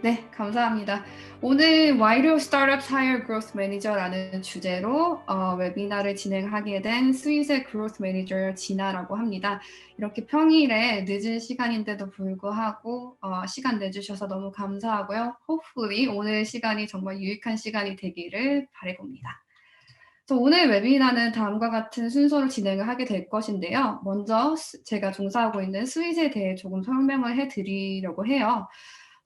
네, 감사합니다. 오늘 Why do Startups Hire Growth Manager라는 주제로 웨비나를 진행하게 된 스윗의 Growth Manager 진아라고 합니다. 이렇게 평일에 늦은 시간인데도 불구하고 시간 내주셔서 너무 감사하고요. Hopefully 오늘 시간이 정말 유익한 시간이 되기를 바라봅니다. 그래서 오늘 웨비나는 다음과 같은 순서로 진행을 하게 될 것인데요. 먼저 제가 종사하고 있는 스윗에 대해 조금 설명을 해드리려고 해요.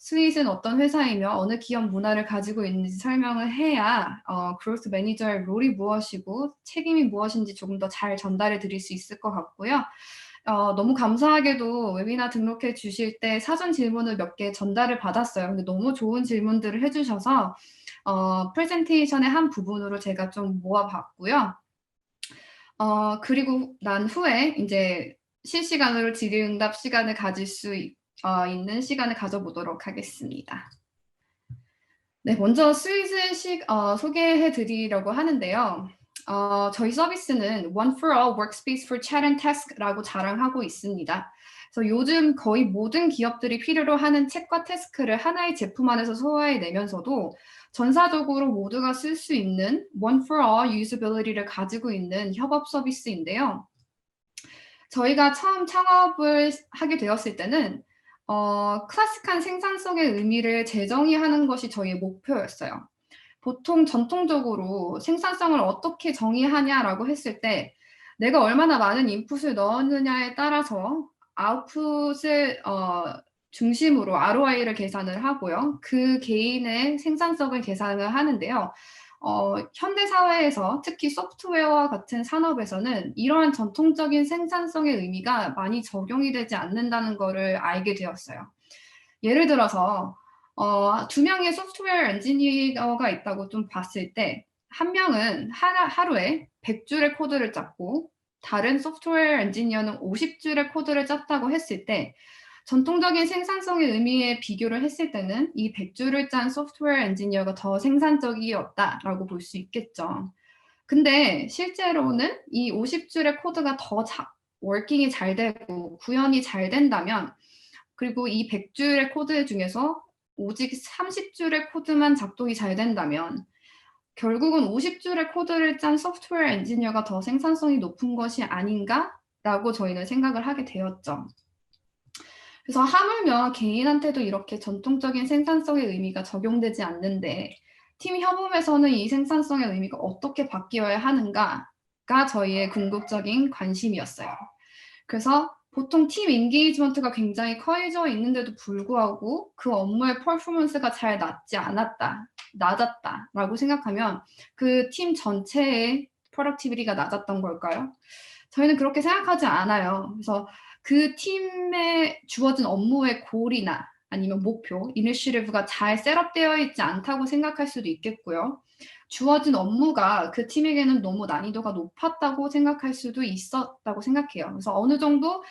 스윗은 어떤 회사이며 어느 기업 문화를 가지고 있는지 설명을 해야 그로스 매니저의 롤이 무엇이고 책임이 무엇인지 조금 더 잘 전달해 드릴 수 있을 것 같고요. 너무 감사하게도 웨비나 등록해 주실 때 사전 질문을 몇 개 전달을 받았어요. 근데 너무 좋은 질문들을 해주셔서 프레젠테이션의 한 부분으로 제가 좀 모아봤고요. 그리고 난 후에 이제 실시간으로 질의응답 시간을 가질 수 있는 시간을 가져보도록 하겠습니다. 네, 먼저 스윗을 소개해 드리려고 하는데요. 저희 서비스는 One for All Workspace for Chat and Task라고 자랑하고 있습니다. 그래서 요즘 거의 모든 기업들이 필요로 하는 챗과 태스크를 하나의 제품 안에서 소화해내면서도 전사적으로 모두가 쓸 수 있는 One for All 유저빌리티를 가지고 있는 협업 서비스인데요. 저희가 처음 창업을 하게 되었을 때는 클래식한 생산성의 의미를 재정의하는 것이 저희의 목표였어요. 보통 전통적으로 생산성을 어떻게 정의하냐라고 했을 때 내가 얼마나 많은 인풋을 넣었느냐에 따라서 아웃풋을 중심으로 ROI를 계산을 하고요. 그 개인의 생산성을 계산을 하는데요. 현대 사회에서 특히 소프트웨어와 같은 산업에서는 이러한 전통적인 생산성의 의미가 많이 적용이 되지 않는다는 것을 알게 되었어요. 예를 들어서 두 명의 소프트웨어 엔지니어가 있다고 좀 봤을 때 한 명은 하루에 100줄의 코드를 짰고 다른 소프트웨어 엔지니어는 50줄의 코드를 짰다고 했을 때 전통적인 생산성의 의미에 비교를 했을 때는 이 100줄을 짠 소프트웨어 엔지니어가 더 생산적이었다라고 볼 수 있겠죠. 근데 실제로는 이 50줄의 코드가 더 워킹이 잘 되고 구현이 잘 된다면 그리고 이 100줄의 코드 중에서 오직 30줄의 코드만 작동이 잘 된다면 결국은 50줄의 코드를 짠 소프트웨어 엔지니어가 더 생산성이 높은 것이 아닌가라고 저희는 생각을 하게 되었죠. 그래서 하물며 개인한테도 이렇게 전통적인 생산성의 의미가 적용되지 않는데 팀 협업에서는 이 생산성의 의미가 어떻게 바뀌어야 하는가가 저희의 궁극적인 관심이었어요. 그래서 보통 팀 인게이지먼트가 굉장히 커져 있는데도 불구하고 그 업무의 퍼포먼스가 잘 낮았다라고 생각하면 그 팀 전체의 프로덕티비티가 낮았던 걸까요? 저희는 그렇게 생각하지 않아요. 그래서 그 팀에 주어진 업무의 골이나 아니면 목표, 이니셔티브가 잘 셋업되어 있지 않다고 생각할 수도 있겠고요. 주어진 업무가 그 팀에게는 너무 난이도가 높았다고 생각할 수도 있었다고 생각해요. 그래서 어느 정도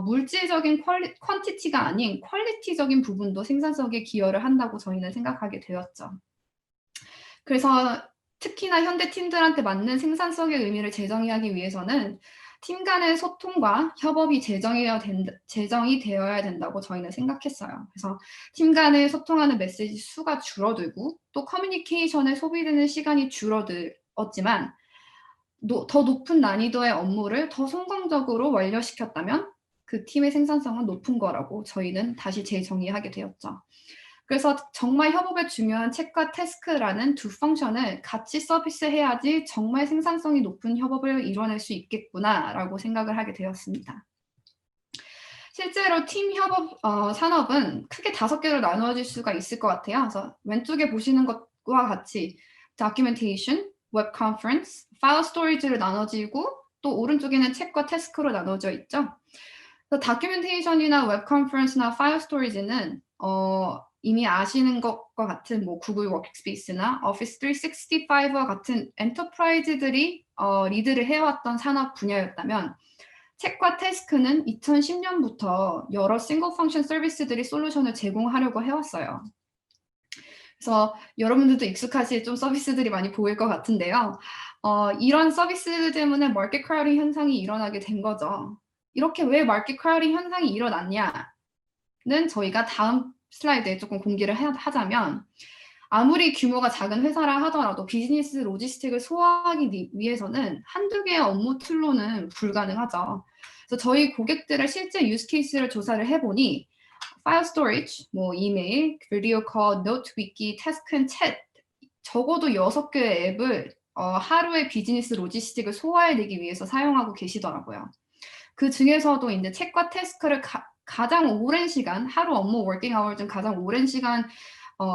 물질적인 퀀티티가 아닌 퀄리티적인 부분도 생산성에 기여를 한다고 저희는 생각하게 되었죠. 그래서 특히나 현대 팀들한테 맞는 생산성의 의미를 재정의하기 위해서는 팀 간의 소통과 협업이 재정이 되어야 된다고 저희는 생각했어요. 그래서 팀 간에 소통하는 메시지 수가 줄어들고 또 커뮤니케이션에 소비되는 시간이 줄어들었지만 더 높은 난이도의 업무를 더 성공적으로 완료시켰다면 그 팀의 생산성은 높은 거라고 저희는 다시 재정의하게 되었죠. 그래서 정말 협업에 중요한 챗과 태스크라는 두 펑션을 같이 서비스해야지 정말 생산성이 높은 협업을 이뤄낼 수 있겠구나라고 생각을 하게 되었습니다. 실제로 팀 협업 산업은 크게 5개로 나누어질 수가 있을 것 같아요. 그래서 왼쪽에 보시는 것과 같이 documentation, web conference, file storage로 나눠지고 또 오른쪽에는 챗과 태스크로 나눠져 있죠. 그래서 documentation이나 web conference나 file storage는 이미 아시는 것과 같은 뭐 구글 워크스페이스나 오피스 365와 같은 엔터프라이즈들이 리드를 해왔던 산업 분야였다면 챗과 태스크는 2010년부터 여러 싱글 펑션 서비스들이 솔루션을 제공하려고 해왔어요. 그래서 여러분들도 익숙하실 좀 서비스들이 많이 보일 것 같은데요. 이런 서비스 때문에 마켓 크라우딩 현상이 일어나게 된 거죠. 이렇게 왜 마켓 크라우딩 현상이 일어났냐는 저희가 다음 슬라이드에 조금 공개를 하자면 아무리 규모가 작은 회사라 하더라도 비즈니스 로지스틱을 소화하기 위해서는 한두 개의 업무 툴로는 불가능하죠. 그래서 저희 고객들의 실제 유스 케이스를 조사를 해보니 파일 스토리지, 뭐 이메일, 비디오 콜, 노트 위키, 태스크 앤 챗 적어도 6개의 앱을 하루의 비즈니스 로지스틱을 소화해내기 위해서 사용하고 계시더라고요. 그 중에서도 이제 책과 태스크를 가장 오랜 시간, 하루 업무 워킹 아워 중 가장 오랜 시간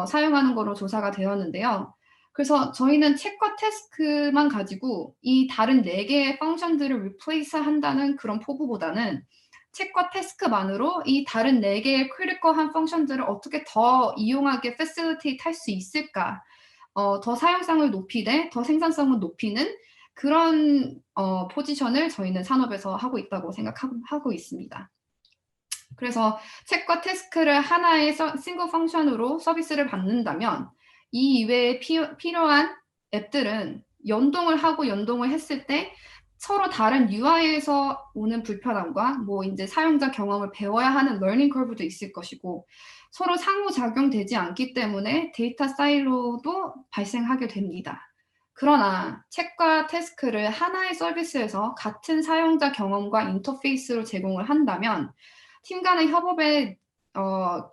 사용하는 거로 조사가 되었는데요. 그래서 저희는 책과 태스크만 가지고 이 다른 4개의 펑션들을 리플레이스 한다는 그런 포부보다는 책과 태스크만으로 이 다른 4개의 크리티컬한 펑션들을 어떻게 더 이용하게 패실리테이트 할 수 있을까, 더 사용성을 높이되 더 생산성을 높이는 그런 포지션을 저희는 산업에서 하고 있다고 생각하고 있습니다. 그래서 책과 태스크를 하나의 싱글 펑션으로 서비스를 받는다면 이 이외에 필요한 앱들은 연동을 하고 연동을 했을 때 서로 다른 UI에서 오는 불편함과 뭐 이제 사용자 경험을 배워야 하는 러닝 커브도 있을 것이고 서로 상호작용되지 않기 때문에 데이터 사이로도 발생하게 됩니다. 그러나 책과 태스크를 하나의 서비스에서 같은 사용자 경험과 인터페이스로 제공을 한다면 팀 간의 협업에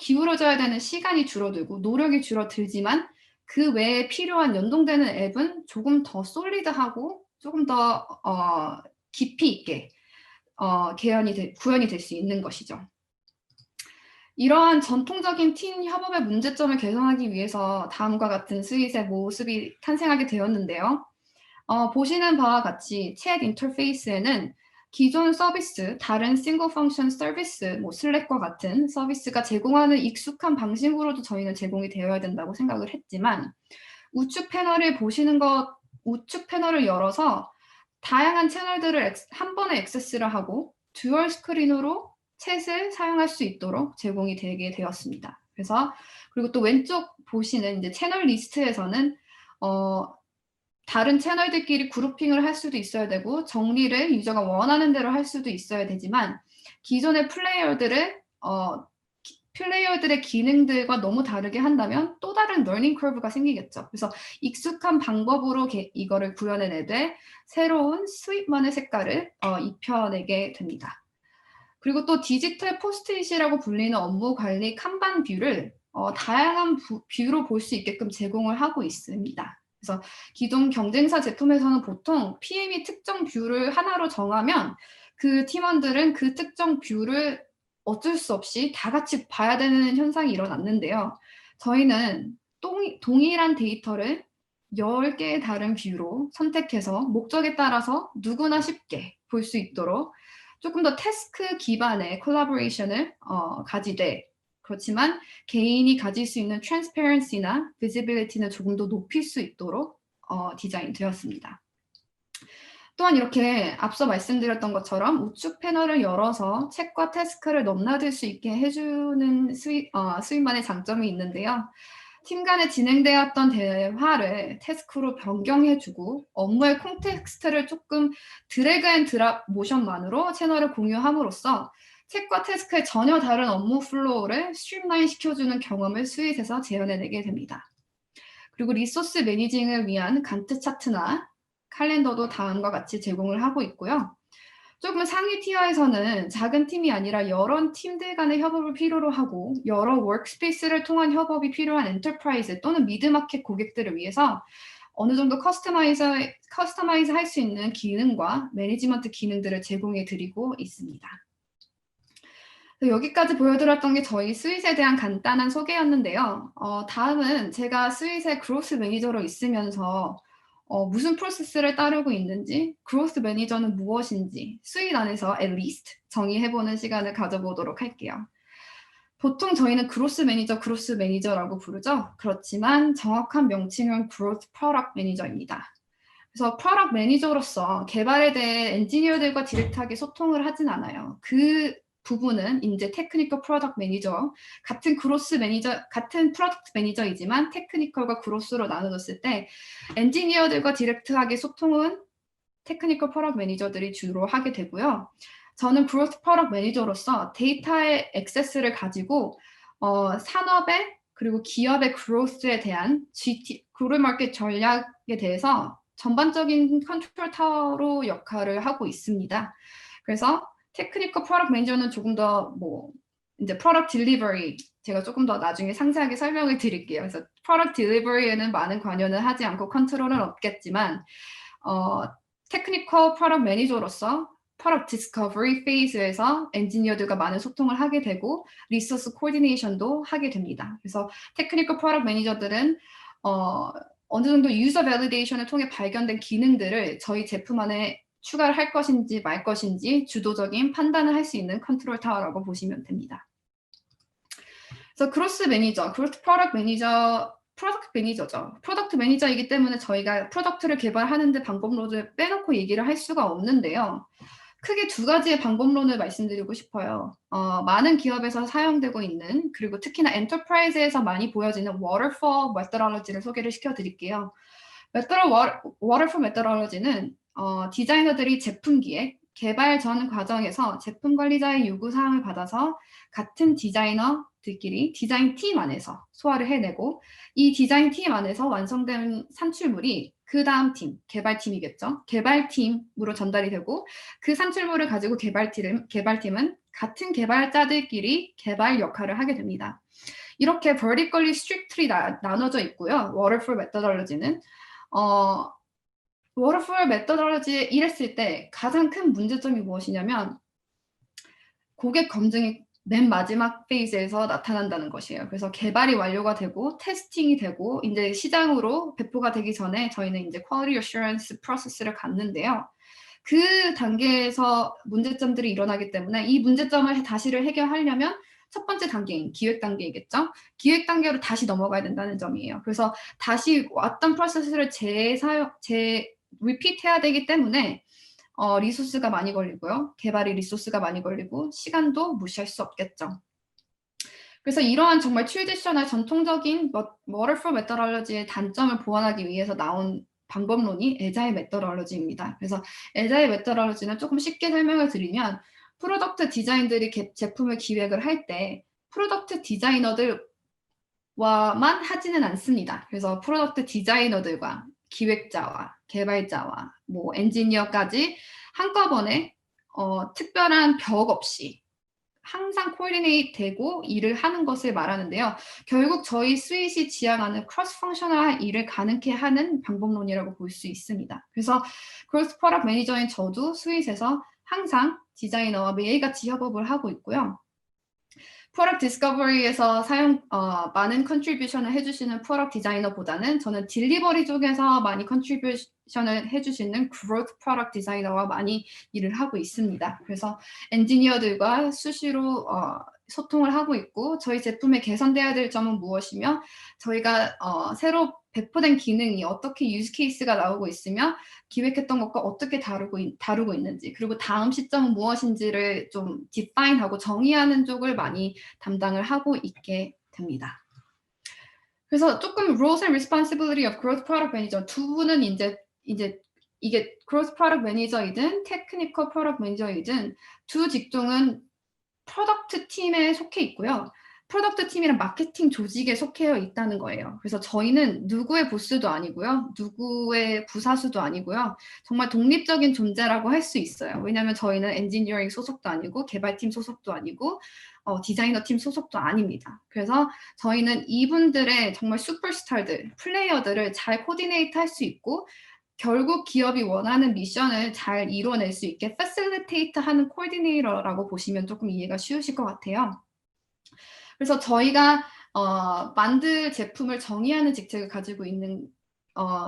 기울어져야 되는 시간이 줄어들고 노력이 줄어들지만 그 외에 필요한 연동되는 앱은 조금 더 솔리드하고 조금 더 깊이 있게 구현이 될 수 있는 것이죠. 이러한 전통적인 팀 협업의 문제점을 개선하기 위해서 다음과 같은 스윗의 모습이 탄생하게 되었는데요. 보시는 바와 같이 챗 인터페이스에는 기존 서비스, 다른 싱글 펑션 서비스, 뭐 슬랙과 같은 서비스가 제공하는 익숙한 방식으로도 저희는 제공이 되어야 된다고 생각을 했지만 우측 패널을 열어서 다양한 채널들을 한 번에 액세스를 하고 듀얼 스크린으로 챗을 사용할 수 있도록 제공이 되게 되었습니다. 그래서 그리고 또 왼쪽 보시는 이제 채널 리스트에서는 다른 채널들끼리 그룹핑을 할 수도 있어야 되고 정리를 유저가 원하는 대로 할 수도 있어야 되지만 기존의 플레이어들의 기능들과 너무 다르게 한다면 또 다른 러닝 커브가 생기겠죠. 그래서 익숙한 방법으로 이거를 구현해내되 새로운 스윗만의 색깔을 입혀내게 됩니다. 그리고 또 디지털 포스트잇이라고 불리는 업무 관리 칸반 뷰를 다양한 뷰로 볼 수 있게끔 제공을 하고 있습니다. 그래서 기존 경쟁사 제품에서는 보통 PM이 특정 뷰를 하나로 정하면 그 팀원들은 그 특정 뷰를 어쩔 수 없이 다 같이 봐야 되는 현상이 일어났는데요. 저희는 동일한 데이터를 10개의 다른 뷰로 선택해서 목적에 따라서 누구나 쉽게 볼 수 있도록 조금 더 태스크 기반의 콜라보레이션을 가지되 그렇지만 개인이 가질 수 있는 트랜스페런시나 비지빌리티는 조금 더 높일 수 있도록 디자인되었습니다. 또한 이렇게 앞서 말씀드렸던 것처럼 우측 패널을 열어서 책과 태스크를 넘나들 수 있게 해주는 스윗만의 장점이 있는데요. 팀 간에 진행되었던 대화를 태스크로 변경해주고 업무의 콘텍스트를 조금 드래그 앤 드랍 모션만으로 채널을 공유함으로써 책과 태스크의 전혀 다른 업무 플로우를 스트림라인 시켜주는 경험을 스윗에서 재현해내게 됩니다. 그리고 리소스 매니징을 위한 간트 차트나 칼렌더도 다음과 같이 제공을 하고 있고요. 조금 상위 티어에서는 작은 팀이 아니라 여러 팀들 간의 협업을 필요로 하고 여러 워크스페이스를 통한 협업이 필요한 엔터프라이즈 또는 미드마켓 고객들을 위해서 어느 정도 커스터마이즈 할 수 있는 기능과 매니지먼트 기능들을 제공해 드리고 있습니다. 여기까지 보여드렸던 게 저희 스윗에 대한 간단한 소개였는데요. 다음은 제가 스윗의 그로스 매니저로 있으면서 무슨 프로세스를 따르고 있는지, 그로스 매니저는 무엇인지 스윗 안에서 at least 정의해보는 시간을 가져보도록 할게요. 보통 저희는 그로스 매니저라고 부르죠. 그렇지만 정확한 명칭은 그로스 프로덕트 매니저입니다. 그래서 프로덕트 매니저로서 개발에 대해 엔지니어들과 디렉트하게 소통을 하진 않아요. 그 부분은 이제 테크니컬 프로덕트 매니저, 같은 프로덕트 매니저이지만 테크니컬과 그로스로 나눠졌을 때 엔지니어들과 디렉트하게 소통은 테크니컬 프로덕트 매니저들이 주로 하게 되고요. 저는 그로스 프로덕트 매니저로서 데이터의 액세스를 가지고 산업의 그리고 기업의 growth에 대한 go-to-market 전략에 대해서 전반적인 컨트롤 타워로 역할을 하고 있습니다. 그래서 테크니컬 프로덕트 매니저는 조금 더 이제 프로덕트 딜리버리 제가 조금 더 나중에 상세하게 설명을 드릴게요. 그래서 프로덕트 딜리버리에는 많은 관여는 하지 않고 컨트롤은 없겠지만 테크니컬 프로덕트 매니저로서 프로덕트 디스커버리 페이즈에서 엔지니어들과 많은 소통을 하게 되고 리소스 코디네이션도 하게 됩니다. 그래서 테크니컬 프로덕트 매니저들은 어느 정도 유저 밸리데이션을 통해 발견된 기능들을 저희 제품 안에 추가를 할 것인지 말 것인지 주도적인 판단을 할 수 있는 컨트롤 타워라고 보시면 됩니다. 그래서 그로스 매니저, 그로스 프로덕트 매니저, 프로덕트 매니저죠. 프로덕트 매니저이기 때문에 저희가 프로덕트를 개발하는데 방법론을 빼놓고 얘기를 할 수가 없는데요. 크게 두 가지의 방법론을 말씀드리고 싶어요. 많은 기업에서 사용되고 있는 그리고 특히나 엔터프라이즈에서 많이 보여지는 워터폴 메토돌로지를 소개를 시켜드릴게요. 워터폴 메토돌로지는 디자이너들이 제품 기획, 개발 전 과정에서 제품 관리자의 요구사항을 받아서 같은 디자이너들끼리 디자인 팀 안에서 소화를 해내고 이 디자인 팀 안에서 완성된 산출물이 그 다음 팀, 개발팀이겠죠. 개발팀으로 전달이 되고 그 산출물을 가지고 개발팀은 같은 개발자들끼리 개발 역할을 하게 됩니다. 이렇게 vertically strictly 나눠져 있고요. 워터폴 메토돌로지는 워터폴 메토돌로지에 일했을 때 가장 큰 문제점이 무엇이냐면 고객 검증이 맨 마지막 페이지에서 나타난다는 것이에요. 그래서 개발이 완료가 되고 테스팅이 되고 이제 시장으로 배포가 되기 전에 저희는 이제 퀄리티 어슈런스 프로세스를 갖는데요. 그 단계에서 문제점들이 일어나기 때문에 이 문제점을 다시를 해결하려면 첫 번째 단계인 기획 단계이겠죠. 기획 단계로 다시 넘어가야 된다는 점이에요. 그래서 다시 왔던 프로세스를 리피트해야 되기 때문에 리소스가 많이 걸리고요. 개발이 리소스가 많이 걸리고 시간도 무시할 수 없겠죠. 그래서 이러한 정말 트레디셔널 전통적인 워터폴 메토돌로지의 단점을 보완하기 위해서 나온 방법론이 에자일 메토돌로지입니다. 그래서 에자일 메토돌로지는 조금 쉽게 설명을 드리면 프로덕트 디자인들이 제품을 기획을 할 때 프로덕트 디자이너들와만 하지는 않습니다. 그래서 프로덕트 디자이너들과 기획자와 개발자와 엔지니어까지 한꺼번에 특별한 벽 없이 항상 코디네이트 되고 일을 하는 것을 말하는데요. 결국 저희 스윗이 지향하는 크로스 펑셔널한 일을 가능케 하는 방법론이라고 볼 수 있습니다. 그래서 크로스 프로덕트 매니저인 저도 스윗에서 항상 디자이너와 매일같이 협업을 하고 있고요. 프로덕트 디스커버리에서 많은 컨트리뷰션을 해주시는 프로덕트 디자이너보다는 저는 딜리버리 쪽에서 많이 컨트리뷰션을 해주시는 그로스 프로덕트 디자이너와 많이 일을 하고 있습니다. 그래서 엔지니어들과 수시로 소통을 하고 있고 저희 제품에 개선돼야 될 점은 무엇이며 저희가 새로 배포된 기능이 어떻게 유즈 케이스가 나오고 있으며 기획했던 것과 어떻게 다루고 있는지 그리고 다음 시점은 무엇인지를 좀 디파인하고 정의하는 쪽을 많이 담당을 하고 있게 됩니다. 그래서 조금 roles and responsibility of growth product manager 두 분은 이제 이게 growth product manager이든 technical product manager이든 두 직종은 프로덕트 팀에 속해 있고요. 프로덕트 팀이랑 마케팅 조직에 속해 있다는 거예요. 그래서 저희는 누구의 보스도 아니고요. 누구의 부사수도 아니고요. 정말 독립적인 존재라고 할 수 있어요. 왜냐하면 저희는 엔지니어링 소속도 아니고 개발팀 소속도 아니고 디자이너 팀 소속도 아닙니다. 그래서 저희는 이분들의 정말 슈퍼스타들, 플레이어들을 잘 코디네이트 할 수 있고 결국 기업이 원하는 미션을 잘 이뤄낼 수 있게 facilitate 하는 코디네이터라고 보시면 조금 이해가 쉬우실 것 같아요. 그래서 저희가 만들 제품을 정의하는 직책을 가지고 있는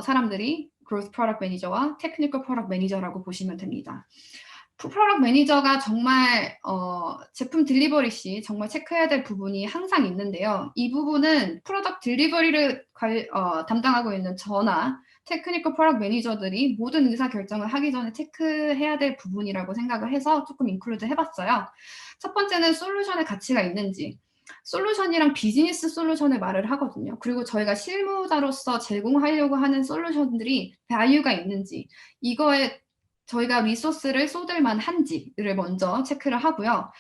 사람들이 Growth Product Manager와 Technical Product Manager라고 보시면 됩니다. 프로덕트 매니저가 정말 제품 딜리버리 시 정말 체크해야 될 부분이 항상 있는데요. 이 부분은 프로덕트 딜리버리를 담당하고 있는 저나 테크니컬 프로덕트 매니저들이 모든 의사결정을 하기 전에 체크해야 될 부분이라고 생각을 해서 조금 인클루드 해봤어요. 첫 번째는 솔루션의 가치가 있는지. 솔루션이랑 비즈니스 솔루션을 말을 하거든요. 그리고 저희가 실무자로서 제공하려고 하는 솔루션들이 밸류가 있는지 이거에 저희가 리소스를 쏟을 만한지를 먼저 체크를 하고요.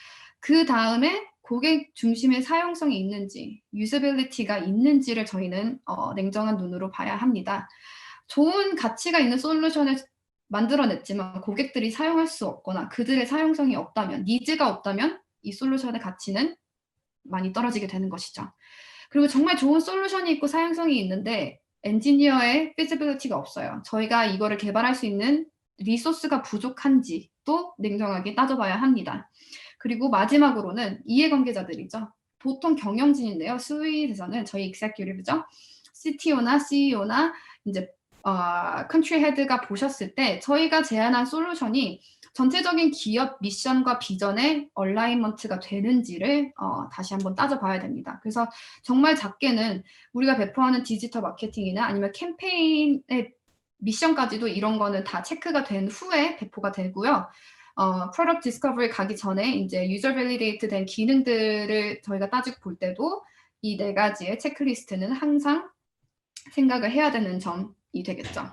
그 다음에 고객 중심의 사용성이 있는지, 유저빌리티가 있는지를 저희는 냉정한 눈으로 봐야 합니다. 좋은 가치가 있는 솔루션을 만들어냈지만 고객들이 사용할 수 없거나 그들의 사용성이 없다면, 니즈가 없다면 이 솔루션의 가치는 많이 떨어지게 되는 것이죠. 그리고 정말 좋은 솔루션이 있고 사용성이 있는데 엔지니어의 피지빌리티가 없어요. 저희가 이거를 개발할 수 있는 리소스가 부족한지도 냉정하게 따져봐야 합니다. 그리고 마지막으로는 이해관계자들이죠. 보통 경영진인데요. 스윗에서는 저희 executive죠. CTO나 CEO나 이제 컨트리 헤드가 보셨을 때 저희가 제안한 솔루션이 전체적인 기업 미션과 비전의 얼라이먼트가 되는지를 다시 한번 따져봐야 됩니다. 그래서 정말 작게는 우리가 배포하는 디지털 마케팅이나 아니면 캠페인의 미션까지도 이런 거는 다 체크가 된 후에 배포가 되고요. 프로덕트 디스커버리 가기 전에 이제 유저 밸리데이트 된 기능들을 저희가 따지고 볼 때도 이 네 가지의 체크리스트는 항상 생각을 해야 되는 점이 되겠죠.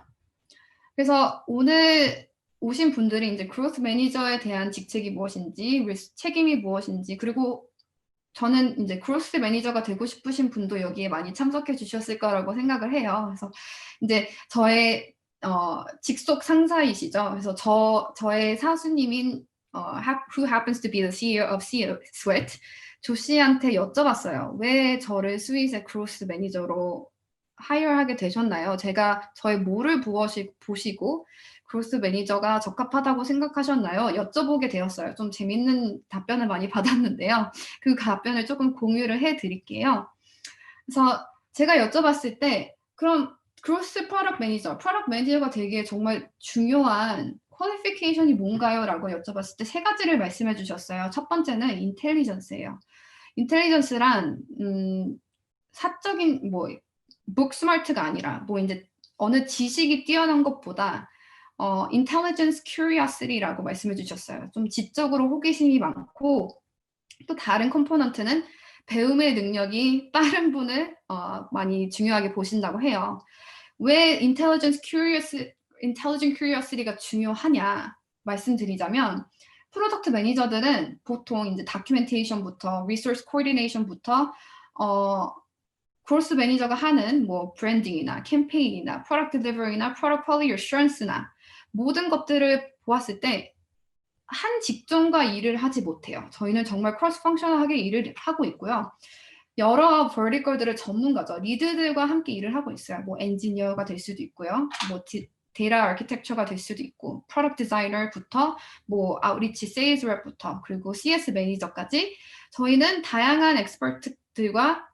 그래서 오늘 오신 분들이 이제 그로스 매니저에 대한 직책이 무엇인지, 책임이 무엇인지, 그리고 저는 이제 그로스 매니저가 되고 싶으신 분도 여기에 많이 참석해 주셨을 거라고 생각을 해요. 그래서 이제 저의 직속 상사이시죠. 그래서 저의 사수님인 who happens to be the CEO of Sweat, 조 씨한테 여쭤봤어요. 왜 저를 스윗의 그로스 매니저로 하이어하게 되셨나요? 제가 저의 뭐를 보시고 그로스 매니저가 적합하다고 생각하셨나요? 여쭤보게 되었어요. 좀 재밌는 답변을 많이 받았는데요. 그 답변을 조금 공유를 해드릴게요. 그래서 제가 여쭤봤을 때 그럼 그로스 프로덕트 매니저가 되게 정말 중요한 퀄리피케이션이 뭔가요? 라고 여쭤봤을 때 세 가지를 말씀해 주셨어요. 첫 번째는 인텔리전스예요. 인텔리전스란 사적인 북스마트가 아니라 이제 어느 지식이 뛰어난 것보다 intelligence curiosity라고 말씀해 주셨어요. 좀 지적으로 호기심이 많고 또 다른 컴포넌트는 배움의 능력이 빠른 분을 많이 중요하게 보신다고 해요. 왜 intelligent curiosity가 중요하냐 말씀드리자면 프로덕트 매니저들은 보통 이제 다큐멘테이션부터 리소스 코디네이션부터 그로스 매니저가 하는 브랜딩이나 캠페인이나 프로덕트 딜리버리나 프로덕트 퀄리티 어슈런스나 모든 것들을 보았을 때 한 직종과 일을 하지 못해요. 저희는 정말 크로스 펑셔널하게 일을 하고 있고요. 여러 버티컬들을 전문가죠. 리드들과 함께 일을 하고 있어요. 엔지니어가 될 수도 있고요. 데이터 아키텍처가 될 수도 있고, 프로덕트 디자이너부터 아웃리치 세일즈 랩부터 그리고 CS 매니저까지 저희는 다양한 엑스퍼트들과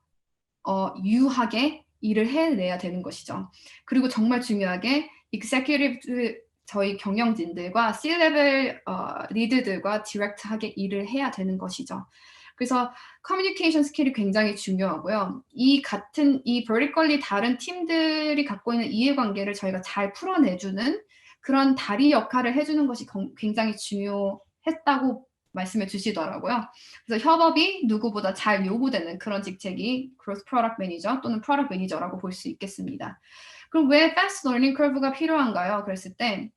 유하게 일을 해내야 되는 것이죠. 그리고 정말 중요하게 executive 저희 경영진들과 C-레벨 리드들과 디렉트하게 일을 해야 되는 것이죠. 그래서 커뮤니케이션 스킬이 굉장히 중요하고요. 이 vertically 다른 팀들이 갖고 있는 이해관계를 저희가 잘 풀어내주는 그런 다리 역할을 해주는 것이 굉장히 중요했다고 말씀해 주시더라고요. 그래서 협업이 누구보다 잘 요구되는 그런 직책이 Growth Product Manager 또는 Product Manager라고 볼 수 있겠습니다. 그럼 왜 Fast Learning Curve가 필요한가요? 그랬을 때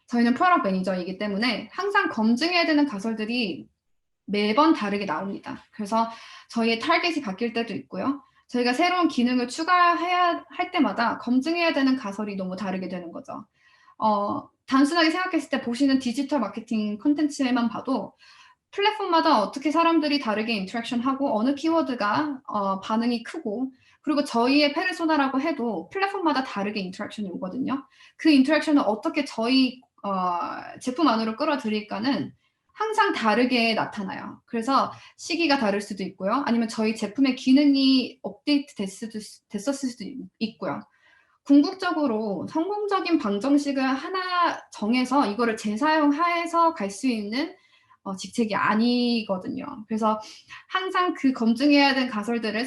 저희는 프로덕트 매니저이기 때문에 항상 검증해야 되는 가설들이 매번 다르게 나옵니다. 그래서 저희의 타겟이 바뀔 때도 있고요. 저희가 새로운 기능을 추가해야 할 때마다 검증해야 되는 가설이 너무 다르게 되는 거죠. 단순하게 생각했을 때 보시는 디지털 마케팅 콘텐츠에만 봐도 플랫폼마다 어떻게 사람들이 다르게 인터랙션하고 어느 키워드가 반응이 크고 그리고 저희의 페르소나라고 해도 플랫폼마다 다르게 인터랙션이 오거든요. 그 인터랙션을 어떻게 저희 제품 안으로 끌어들일까는 항상 다르게 나타나요. 그래서 시기가 다를 수도 있고요. 아니면 저희 제품의 기능이 업데이트 됐었을 수도 있고요. 궁극적으로 성공적인 방정식을 하나 정해서 이거를 재사용해서 갈 수 있는 직책이 아니거든요. 그래서 항상 그 검증해야 되는 가설들을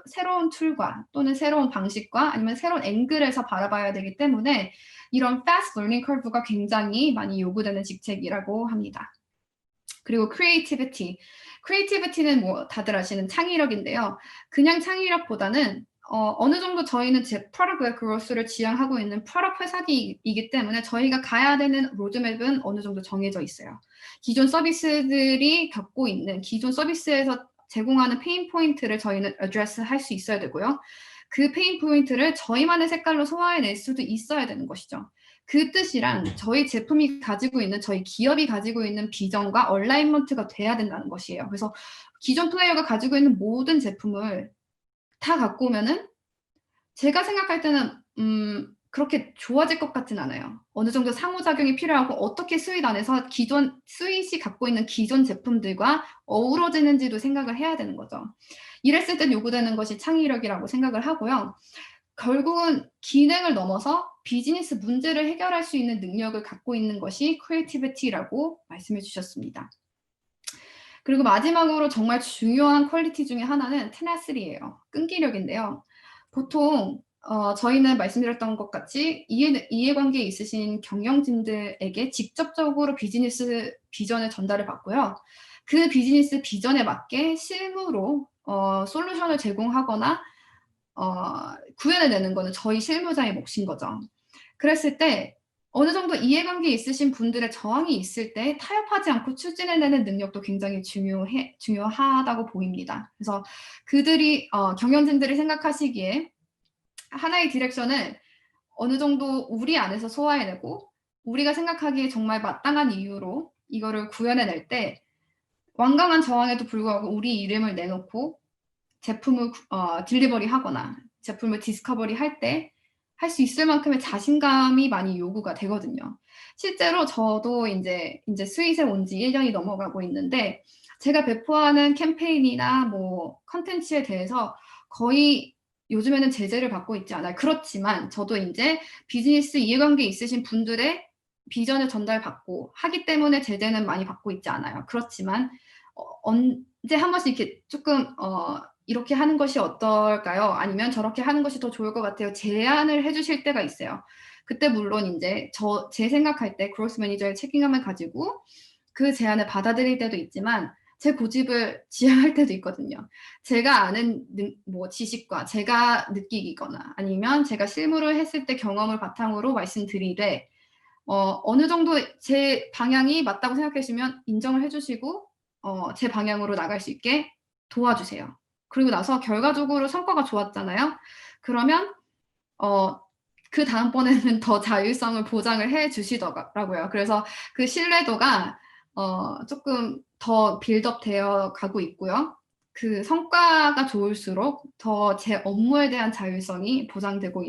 새로운 툴과 또는 새로운 방식과 아니면 새로운 앵글에서 바라봐야 되기 때문에 이런 fast learning curve가 굉장히 많이 요구되는 직책이라고 합니다. 그리고 creativity는 다들 아시는 창의력인데요. 그냥 창의력보다는 어느 정도 저희는 제 product-led growth를 지향하고 있는 프로덕트 회사이기 때문에 저희가 가야 되는 로드맵은 어느 정도 정해져 있어요. 기존 서비스들이 겪고 있는 기존 서비스에서 제공하는 페인 포인트를 저희는 address 할 수 있어야 되고요. 그 페인 포인트를 저희만의 색깔로 소화해낼 수도 있어야 되는 것이죠. 그 뜻이란 저희 제품이 가지고 있는 저희 기업이 가지고 있는 비전과 얼라이먼트가 돼야 된다는 것이에요. 그래서 기존 플레이어가 가지고 있는 모든 제품을 다 갖고 오면은 제가 생각할 때는 그렇게 좋아질 것 같진 않아요. 어느 정도 상호작용이 필요하고 어떻게 스윗 안에서 기존 스윗이 갖고 있는 기존 제품들과 어우러지는지도 생각을 해야 되는 거죠. 이랬을 때 요구되는 것이 창의력이라고 생각을 하고요. 결국은 기능을 넘어서 비즈니스 문제를 해결할 수 있는 능력을 갖고 있는 것이 크리에이티비티라고 말씀해 주셨습니다. 그리고 마지막으로 정말 중요한 퀄리티 중에 하나는 테나시리예요. 끈기력인데요. 보통 저희는 말씀드렸던 것 같이 이해관계에 있으신 경영진들에게 직접적으로 비즈니스 비전을 전달을 받고요. 그 비즈니스 비전에 맞게 실무로 솔루션을 제공하거나 구현을 내는 거는 저희 실무자의 몫인 거죠. 그랬을 때 어느 정도 이해관계에 있으신 분들의 저항이 있을 때 타협하지 않고 추진해내는 능력도 굉장히 중요하다고 보입니다. 그래서 그들이 경영진들이 생각하시기에 하나의 디렉션을 어느 정도 우리 안에서 소화해내고 우리가 생각하기에 정말 마땅한 이유로 이거를 구현해낼 때 완강한 저항에도 불구하고 우리 이름을 내놓고 제품을 딜리버리 하거나 제품을 디스커버리 할 때 할 수 있을 만큼의 자신감이 많이 요구가 되거든요. 실제로 저도 이제 스윗에 온 지 1년이 넘어가고 있는데 제가 배포하는 캠페인이나 뭐 컨텐츠에 대해서 거의 요즘에는 제재를 받고 있지 않아요. 그렇지만 저도 이제 비즈니스 이해관계 있으신 분들의 비전을 전달받고 하기 때문에 제재는 많이 받고 있지 않아요. 그렇지만 언제 한 번씩 이렇게 조금 이렇게 하는 것이 어떨까요? 아니면 저렇게 하는 것이 더 좋을 것 같아요. 제안을 해주실 때가 있어요. 그때 물론 이제 제 생각할 때 그로스 매니저의 책임감을 가지고 그 제안을 받아들일 때도 있지만 제 고집을 지향할 때도 있거든요. 제가 아는 뭐 지식과 제가 느끼거나 아니면 제가 실무를 했을 때 경험을 바탕으로 말씀드리되 어느 정도 제 방향이 맞다고 생각하시면 인정을 해주시고 제 방향으로 나갈 수 있게 도와주세요. 그리고 나서 결과적으로 성과가 좋았잖아요. 그러면 그 다음번에는 더 자율성을 보장을 해 주시더라고요. 그래서 그 신뢰도가 조금 더 빌드업 되어 가고 있고요. 그 성과가 좋을수록 더 제 업무에 대한 자율성이 보장되고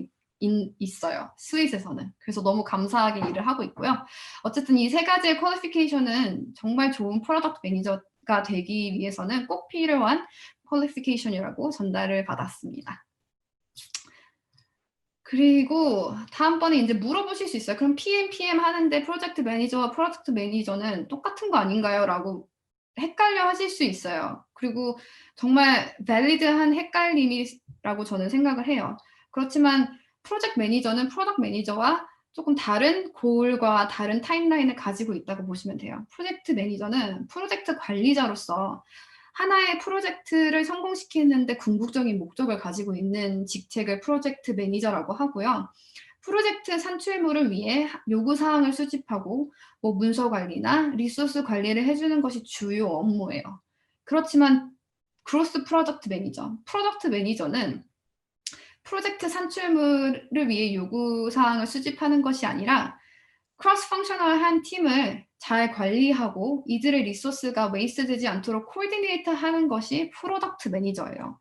있어요. 스윗에서는. 그래서 너무 감사하게 일을 하고 있고요. 어쨌든 이 세 가지의 퀄리피케이션은 정말 좋은 프로덕트 매니저가 되기 위해서는 꼭 필요한 퀄리피케이션이라고 전달을 받았습니다. 그리고 다음번에 이제 물어보실 수 있어요. 그럼 PM 하는데 프로젝트 매니저와 프로덕트 매니저는 똑같은 거 아닌가요? 라고 헷갈려 하실 수 있어요. 그리고 정말 밸리드한 헷갈림이라고 저는 생각을 해요. 그렇지만 프로젝트 매니저는 프로덕트 매니저와 조금 다른 고울과 다른 타임라인을 가지고 있다고 보시면 돼요. 프로젝트 매니저는 프로젝트 관리자로서 하나의 프로젝트를 성공시키는데 궁극적인 목적을 가지고 있는 직책을 프로젝트 매니저라고 하고요. 프로젝트 산출물을 위해 요구사항을 수집하고 뭐 문서 관리나 리소스 관리를 해주는 것이 주요 업무예요. 그렇지만 크로스 프로덕트 매니저는 프로젝트 산출물을 위해 요구사항을 수집하는 것이 아니라 크로스 펑셔널한 팀을 잘 관리하고 이들의 리소스가 웨이스트 되지 않도록 코디네이터 하는 것이 프로덕트 매니저예요.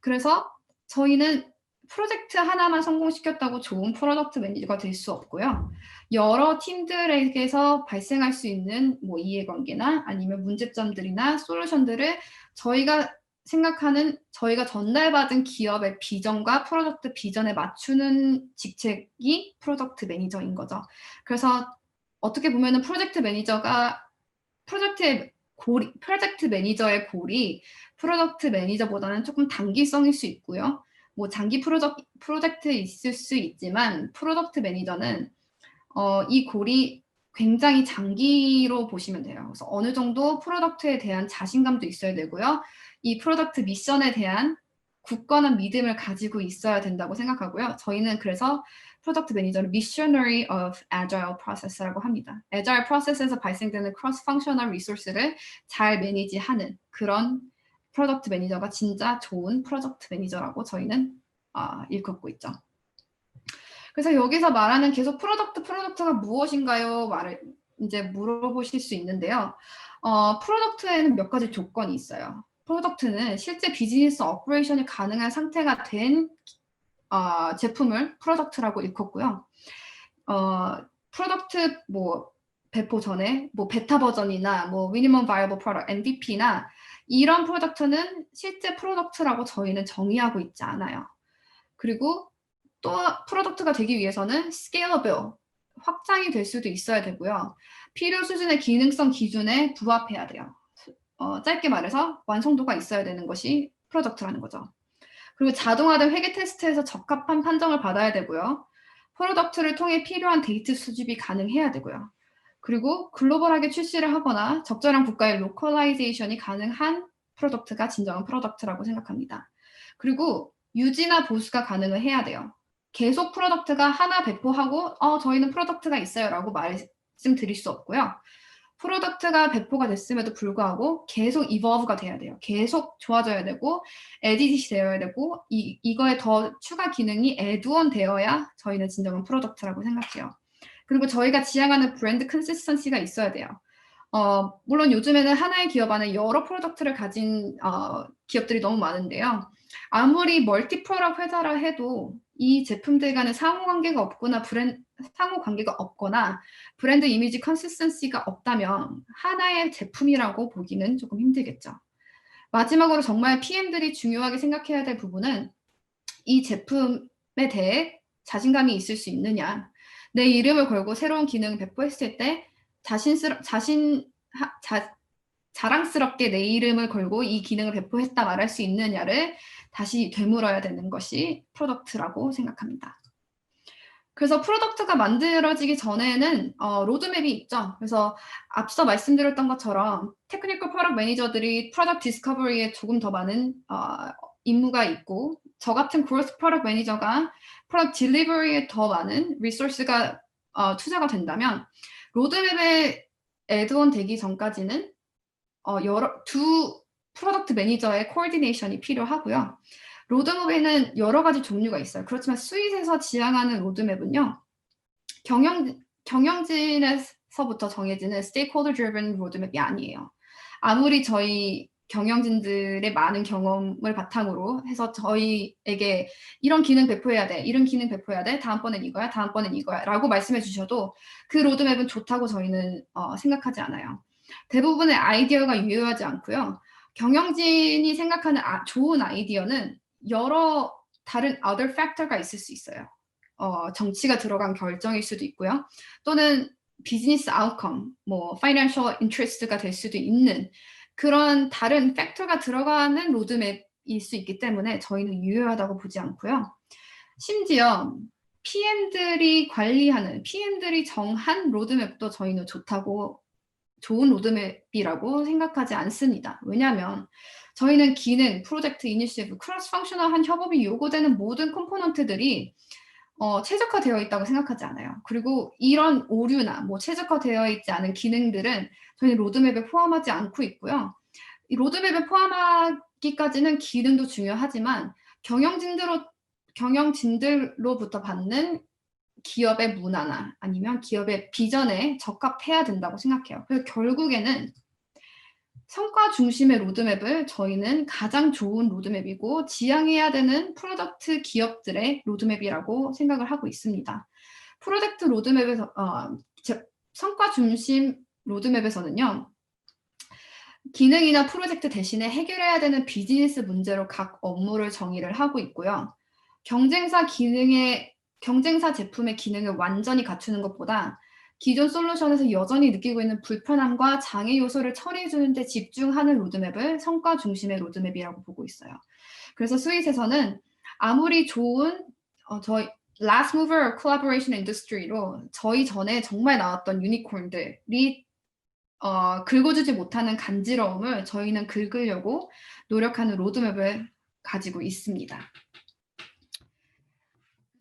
그래서 저희는 프로젝트 하나만 성공시켰다고 좋은 프로덕트 매니저가 될 수 없고요. 여러 팀들에게서 발생할 수 있는 뭐 이해관계나 아니면 문제점들이나 솔루션들을 저희가 생각하는 저희가 전달받은 기업의 비전과 프로덕트 비전에 맞추는 직책이 프로덕트 매니저인 거죠. 그래서 어떻게 보면은 프로젝트 매니저의 골이 프로덕트 매니저보다는 조금 단기성일 수 있고요. 뭐 장기 프로젝트에 있을 수 있지만 프로덕트 매니저는 이 골이 굉장히 장기로 보시면 돼요. 그래서 어느 정도 프로덕트에 대한 자신감도 있어야 되고요. 이 프로덕트 미션에 대한 굳건한 믿음을 가지고 있어야 된다고 생각하고요. 저희는 그래서 프로덕트 매니저를 missionary of agile process라고 합니다. agile process에서 발생되는 cross functional resource를 잘 매니지하는 그런 프로덕트 매니저가 진짜 좋은 프로젝트 매니저라고 저희는 일컫고 있죠. 그래서 여기서 말하는 계속 프로덕트가 무엇인가요? 말을 이제 물어보실 수 있는데요. 프로덕트에는 몇 가지 조건이 있어요. 프로덕트는 실제 비즈니스 오퍼레이션이 가능한 상태가 된 제품을 프로덕트라고 일컫고요. 프로덕트 뭐 배포 전에 뭐 베타 버전이나 뭐 미니멈 바이어블 프로덕트 MVP나 이런 프로덕트는 실제 프로덕트라고 저희는 정의하고 있지 않아요. 그리고 또 프로덕트가 되기 위해서는 scalable, 확장이 될 수도 있어야 되고요. 필요 수준의 기능성 기준에 부합해야 돼요. 짧게 말해서 완성도가 있어야 되는 것이 프로덕트라는 거죠. 그리고 자동화된 회계 테스트에서 적합한 판정을 받아야 되고요. 프로덕트를 통해 필요한 데이터 수집이 가능해야 되고요. 그리고 글로벌하게 출시를 하거나 적절한 국가의 로컬라이제이션이 가능한 프로덕트가 진정한 프로덕트라고 생각합니다. 그리고 유지나 보수가 가능을 해야 돼요. 계속 프로덕트가 하나 배포하고 저희는 프로덕트가 있어요 라고 말씀드릴 수 없고요. 프로덕트가 배포가 됐음에도 불구하고 계속 evolve가 돼야 돼요. 계속 좋아져야 되고 에디트이 되어야 되고 이거에 더 추가 기능이 애드온 되어야 저희는 진정한 프로덕트라고 생각해요. 그리고 저희가 지향하는 브랜드 컨시스턴시가 있어야 돼요. 물론 요즘에는 하나의 기업 안에 여러 프로덕트를 가진 기업들이 너무 많은데요. 아무리 멀티 프로덕트 회사라 해도 이 제품들 간에 상호관계가 없거나 브랜드 이미지 컨시스턴시가 없다면 하나의 제품이라고 보기는 조금 힘들겠죠. 마지막으로 정말 PM들이 중요하게 생각해야 될 부분은 이 제품에 대해 자신감이 있을 수 있느냐. 내 이름을 걸고 새로운 기능을 배포했을 때 자랑스럽게 내 이름을 걸고 이 기능을 배포했다 말할 수 있느냐를 다시 되물어야 되는 것이 프로덕트라고 생각합니다. 그래서 프로덕트가 만들어지기 전에는 로드맵이 있죠. 그래서 앞서 말씀드렸던 것처럼 테크니컬 프로덕트 매니저들이 프로덕트 디스커버리에 조금 더 많은 임무가 있고 저 같은 그로스 프로덕트 매니저가 프로덕트 딜리버리에 더 많은 리소스가 투자가 된다면 로드맵에 애드온 되기 전까지는 두 프로덕트 매니저의 코디네이션이 필요하고요. 로드맵에는 여러 가지 종류가 있어요. 그렇지만 스윗에서 지향하는 로드맵은요. 경영진에서부터 정해지는 스테이크홀더 드리븐 로드맵이 아니에요. 아무리 저희 경영진들의 많은 경험을 바탕으로 해서 저희에게 이런 기능 배포해야 돼, 이런 기능 배포해야 돼, 다음번엔 이거야, 다음번엔 이거야 라고 말씀해 주셔도 그 로드맵은 좋다고 저희는 생각하지 않아요. 대부분의 아이디어가 유효하지 않고요. 경영진이 생각하는 좋은 아이디어는 여러 다른 other factor가 있을 수 있어요. 정치가 들어간 결정일 수도 있고요. 또는 비즈니스 아웃컴, 뭐 파이낸셜 인트레스트가 될 수도 있는 그런 다른 팩터가 들어가는 로드맵일 수 있기 때문에 저희는 유효하다고 보지 않고요. 심지어 PM들이 관리하는, PM들이 정한 로드맵도 저희는 좋은 로드맵이라고 생각하지 않습니다. 왜냐하면 저희는 기능, 프로젝트, 이니시티브, 크로스 펑셔널한 협업이 요구되는 모든 컴포넌트들이 최적화되어 있다고 생각하지 않아요. 그리고 이런 오류나 뭐 최적화되어 있지 않은 기능들은 저희는 로드맵에 포함하지 않고 있고요. 이 로드맵에 포함하기까지는 기능도 중요하지만 경영진들로부터 받는 기업의 문화나 아니면 기업의 비전에 적합해야 된다고 생각해요. 그래서 결국에는 성과 중심의 로드맵을 저희는 가장 좋은 로드맵이고 지향해야 되는 프로덕트 기업들의 로드맵이라고 생각을 하고 있습니다. 프로젝트 로드맵에서 성과 중심 로드맵에서는요. 기능이나 프로젝트 대신에 해결해야 되는 비즈니스 문제로 각 업무를 정의를 하고 있고요. 경쟁사 제품의 기능을 완전히 갖추는 것보다 기존 솔루션에서 여전히 느끼고 있는 불편함과 장애 요소를 처리해 주는 데 집중하는 로드맵을 성과 중심의 로드맵이라고 보고 있어요. 그래서 스윗에서는 아무리 좋은 저희 last mover collaboration industry로 저희 전에 정말 나왔던 유니콘들이 긁어주지 못하는 간지러움을 저희는 긁으려고 노력하는 로드맵을 가지고 있습니다.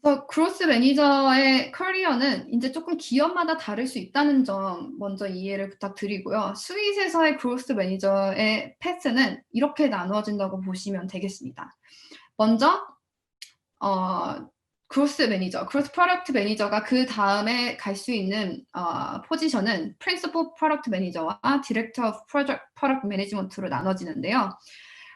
그래서 그로스 매니저의 커리어는 이제 조금 기업마다 다를 수 있다는 점 먼저 이해를 부탁드리고요. 스윗에서의 그로스 매니저의 패스는 이렇게 나누어진다고 보시면 되겠습니다. 먼저 그로스 매니저, 그로스 프로덕트 매니저가 그 다음에 갈 수 있는 포지션은 프린시플 프로덕트 매니저와 디렉터 오브 프로덕트 매니지먼트로 나눠지는데요.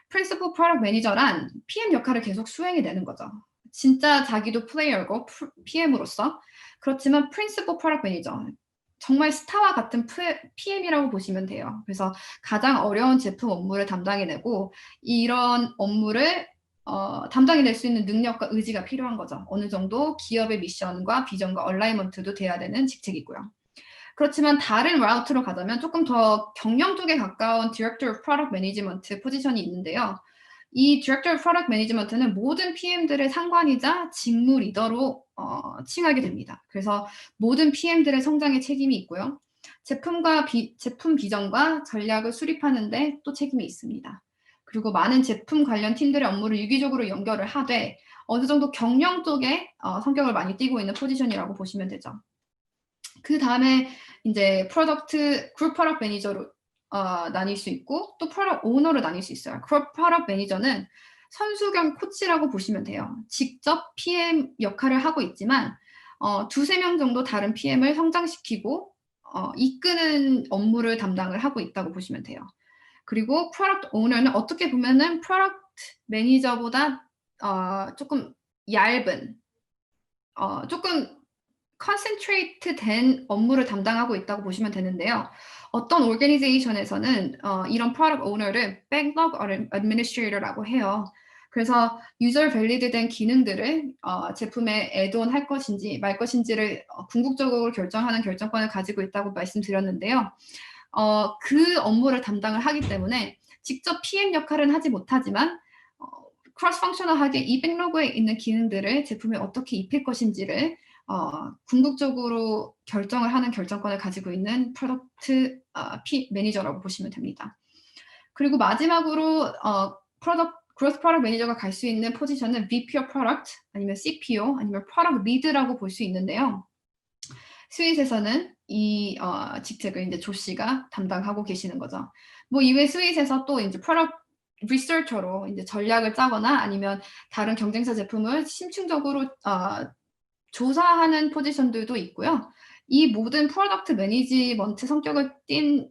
프린시플 프로덕트 매니저란 PM 역할을 계속 수행해내는 거죠. 진짜 자기도 플레이어고 PM으로서. 그렇지만 프린시플 프로덕트 매니저, 정말 스타와 같은 PM이라고 보시면 돼요. 그래서 가장 어려운 제품 업무를 담당해내고 이런 업무를 담당해낼 수 있는 능력과 의지가 필요한 거죠. 어느 정도 기업의 미션과 비전과 얼라이먼트도 돼야 되는 직책이고요. 그렇지만 다른 라우트로 가자면 조금 더 경영 쪽에 가까운 Director of Product Management 포지션이 있는데요. 이 Director of Product Management는 모든 PM들의 상관이자 직무 리더로 칭하게 됩니다. 그래서 모든 PM들의 성장에 책임이 있고요. 제품 비전과 전략을 수립하는데 또 책임이 있습니다. 그리고 많은 제품 관련 팀들의 업무를 유기적으로 연결을 하되 어느 정도 경영 쪽에 성격을 많이 띠고 있는 포지션이라고 보시면 되죠. 그 다음에 이제 그룹 프로덕트 매니저로 나뉠 수 있고 또 프로덕트 오너로 나뉠 수 있어요. 그룹 프로덕트 매니저는 선수 겸 코치라고 보시면 돼요. 직접 PM 역할을 하고 있지만 두세 명 정도 다른 PM을 성장시키고 이끄는 업무를 담당을 하고 있다고 보시면 돼요. 그리고 프로덕트 오너는 어떻게 보면은 프로덕트 매니저보다 조금 얇은 조금 컨센트레이트 된 업무를 담당하고 있다고 보시면 되는데요. 어떤 오르가니제이션에서는 이런 프로덕트 오너를 백로그 어드미니스트레이터라고 해요. 그래서 유저 밸리드된 기능들을 제품에 애드온 할 것인지 말 것인지를 궁극적으로 결정하는 결정권을 가지고 있다고 말씀드렸는데요. 그 업무를 담당을 하기 때문에 직접 PM 역할은 하지 못하지만 크로스 펑셔널하게 이 백로그에 있는 기능들을 제품에 어떻게 입힐 것인지를 궁극적으로 결정을 하는 결정권을 가지고 있는 프로덕트 매니저라고 보시면 됩니다. 그리고 마지막으로 그로스 프로덕트 매니저가 갈 수 있는 포지션은 VP of Product 아니면 CPO 아니면 Product Lead라고 볼 수 있는데요. 스윗에서는 이 직책을 이제 조 씨가 담당하고 계시는 거죠. 뭐 이외 스윗에서 또 이제 프로덕트 리서처로 이제 전략을 짜거나 아니면 다른 경쟁사 제품을 심층적으로 조사하는 포지션들도 있고요. 이 모든 프로덕트 매니지먼트 성격을 띈